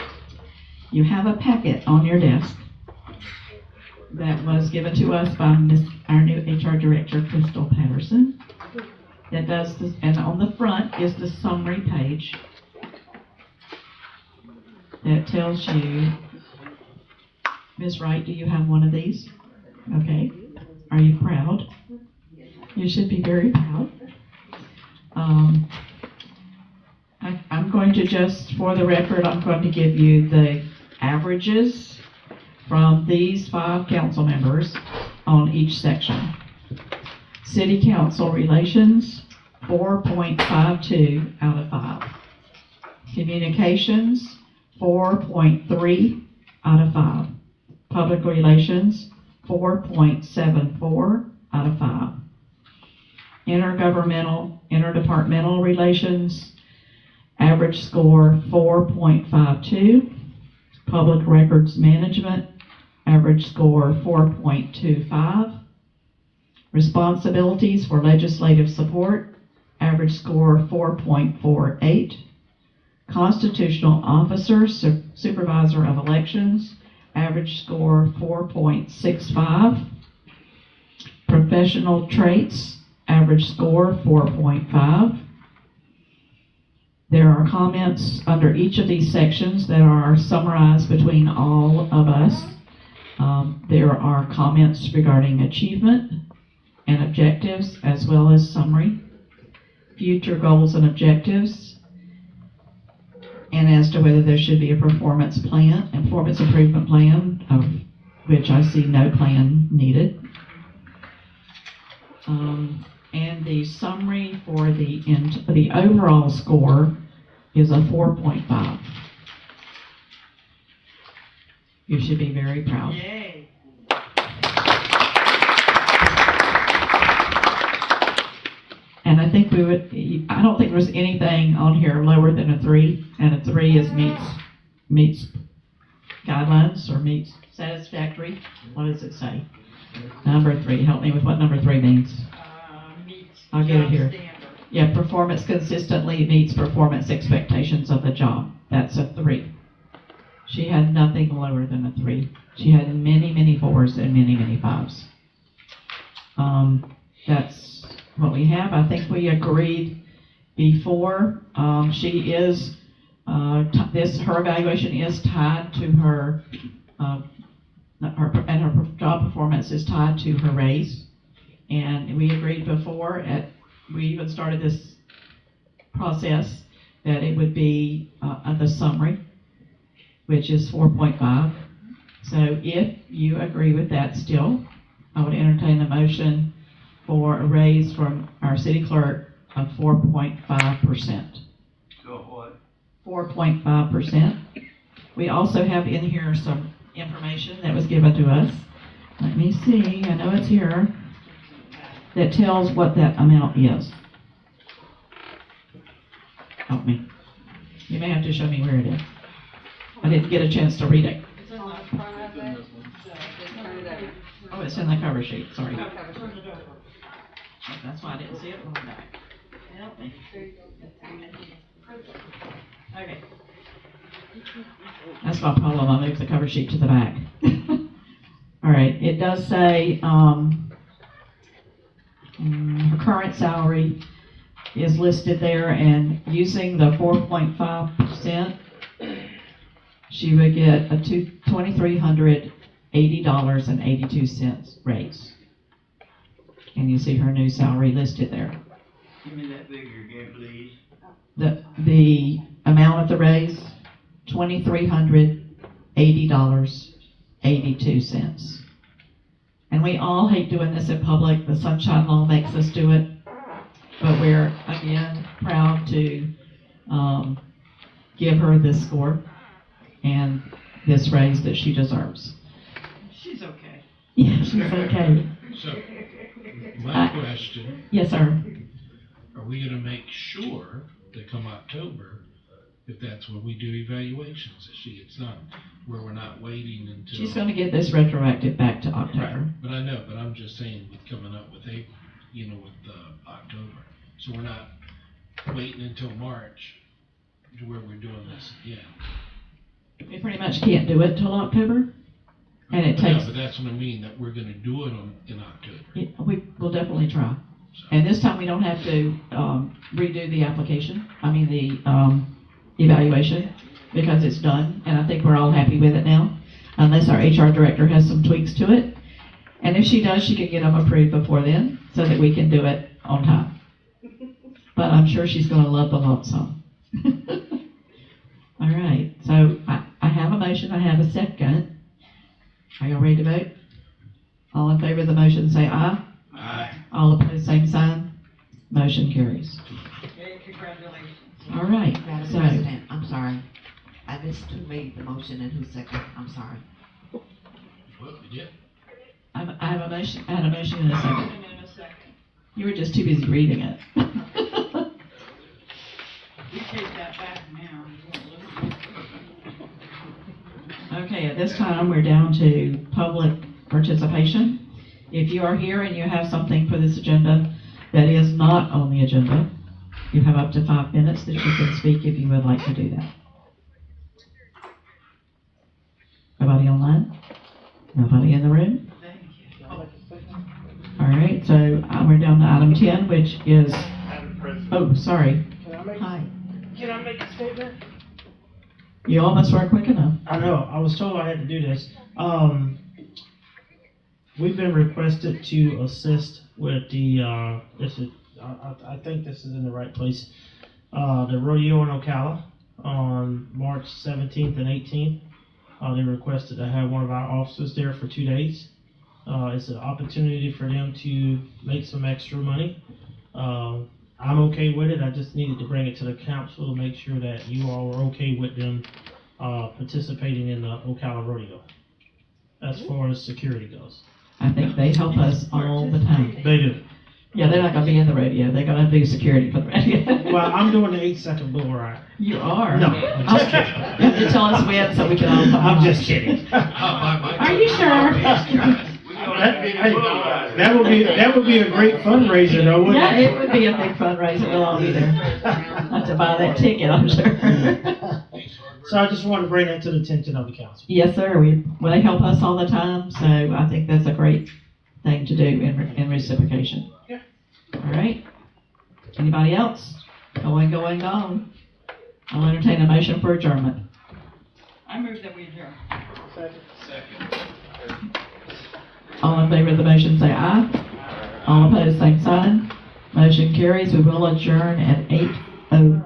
[SPEAKER 1] You have a packet on your desk that was given to us by our new HR director, Crystal Patterson. That does this, and on the front is the summary page that tells you, Ms. Wright, do you have one of these? Okay. Are you proud? You should be very proud. I'm going to just, for the record, I'm going to give you the averages from these 5 council members on each section. City council relations, 4.52 out of 5. Communications, 4.3 out of 5. Public relations, 4.74 out of 5. Interdepartmental relations, average score 4.52. Public records management, average score 4.25. Responsibilities for legislative support, average score 4.48. Constitutional officer, supervisor of elections, average score 4.65. Professional traits, average score 4.5. There are comments under each of these sections that are summarized between all of us. There are comments regarding achievement and objectives, as well as summary, future goals and objectives, and as to whether there should be a performance plan, a performance improvement plan, of which I see no plan needed. And the summary for the overall score is a 4.5. You should be very proud.
[SPEAKER 3] Yay.
[SPEAKER 1] And I think I don't think there's anything on here lower than a 3, and a 3 is meets guidelines or meets satisfactory. What does it say? Number 3, help me with what number 3 means. I'll get it here.
[SPEAKER 3] Standard.
[SPEAKER 1] Yeah, performance consistently meets performance expectations of the job. That's a 3. She had nothing lower than a 3. She had many, many 4s and many, many 5s. That's what we have. I think we agreed before. She is, her evaluation is tied to her job performance is tied to her raise. And we agreed before, we even started this process, that it would be the summary, which is 4.5. So if you agree with that still, I would entertain a motion for a raise from our city clerk of 4.5%.
[SPEAKER 4] So what?
[SPEAKER 1] 4.5%. We also have in here some information that was given to us. Let me see, I know it's here, that tells what that amount is. Help me. You may have to show me where it is. I didn't get a chance to read it.
[SPEAKER 5] It's on the front of it.
[SPEAKER 1] Oh, it's in the cover sheet, sorry.
[SPEAKER 5] Turn it over.
[SPEAKER 1] Oh, that's why I didn't see it on the back. Help me. Okay. That's my problem, I moved the cover sheet to the back. All right, it does say, her current salary is listed there, and using the 4.5%, she would get a $2,380.82 raise. And you see her new salary listed there.
[SPEAKER 4] Give me that figure again, please.
[SPEAKER 1] The amount of the raise, $2,380.82. And we all hate doing this in public. The Sunshine Law makes us do it. But we're, again, proud to give her this score and this raise that she deserves.
[SPEAKER 3] She's okay.
[SPEAKER 1] Yeah, she's okay.
[SPEAKER 2] So, my question.
[SPEAKER 1] Yes, sir.
[SPEAKER 2] Are we gonna make sure that come October, if that's when we do evaluations, that she gets done, where we're not waiting until.
[SPEAKER 1] She's gonna get this retroactive back to October.
[SPEAKER 2] Right, but I know, but I'm just saying with coming up with April, with October. So we're not waiting until March to where we're doing this again.
[SPEAKER 1] We pretty much can't do it till October. And it takes.
[SPEAKER 2] No, but that's what I mean, that we're gonna do it in October.
[SPEAKER 1] We will definitely try. And this time we don't have to redo the application, the evaluation, because it's done, and I think we're all happy with it now, unless our HR director has some tweaks to it. And if she does, she can get them approved before then, so that we can do it on time. But I'm sure she's gonna love the lump sum. All right, so I have a motion, I have a second. Are y'all ready to vote? All in favor of the motion say aye.
[SPEAKER 2] Aye.
[SPEAKER 1] All opposed, same sign. Motion carries.
[SPEAKER 3] Okay, congratulations.
[SPEAKER 1] All right,
[SPEAKER 7] Madam
[SPEAKER 1] so.
[SPEAKER 7] President, I'm sorry. I missed who made the motion and who seconded. I'm sorry.
[SPEAKER 2] What, we did?
[SPEAKER 1] I have a motion, I had a motion and a second.
[SPEAKER 3] And in a second.
[SPEAKER 1] You were just too busy reading it.
[SPEAKER 3] We take that back now. You won't listen.
[SPEAKER 1] Okay, at this time, we're down to public participation. If you are here and you have something for this agenda that is not on the agenda, you have up to 5 minutes that you can speak if you would like to do that. Nobody online? Nobody in the room? All right, so we're down to item 10, which is,
[SPEAKER 6] Madam President.
[SPEAKER 1] oh, sorry. Hi.
[SPEAKER 9] Can I make a statement?
[SPEAKER 1] You almost were quick enough.
[SPEAKER 9] I know, I was told I had to do this. We've been requested to assist with the, I think this is in the right place, the rodeo in Ocala on March 17th and 18th. They requested to have one of our officers there for 2 days. It's an opportunity for them to make some extra money. I'm okay with it. I just needed to bring it to the council to make sure that you all are okay with them participating in the Ocala rodeo as far as security goes.
[SPEAKER 1] I think they help us all the time.
[SPEAKER 9] They do.
[SPEAKER 1] Yeah, they're not gonna be in the rodeo. They're gonna do security for the rodeo.
[SPEAKER 9] Well, I'm doing the 8-second bull ride.
[SPEAKER 1] You are?
[SPEAKER 9] No, I'm just kidding.
[SPEAKER 1] You have to tell us when so we can all come.
[SPEAKER 9] I'm just kidding.
[SPEAKER 1] Are you sure?
[SPEAKER 9] That would be a great fundraiser, though, wouldn't
[SPEAKER 1] Yeah,
[SPEAKER 9] it?
[SPEAKER 1] it would be a big fundraiser. We'll all be there. Have to buy that ticket, I'm sure.
[SPEAKER 9] So I just wanted to bring that to the attention of the council.
[SPEAKER 1] Yes, sir. They help us all the time, so I think that's a great thing to do in reciprocation.
[SPEAKER 9] Yeah.
[SPEAKER 1] All right. Anybody else? Going. I'll entertain a motion for adjournment.
[SPEAKER 3] I move that we adjourn.
[SPEAKER 2] Second.
[SPEAKER 1] All in favor of the motion say aye. All opposed, same sign. Motion carries. We will adjourn at 8:07.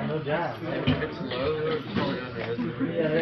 [SPEAKER 9] No doubt.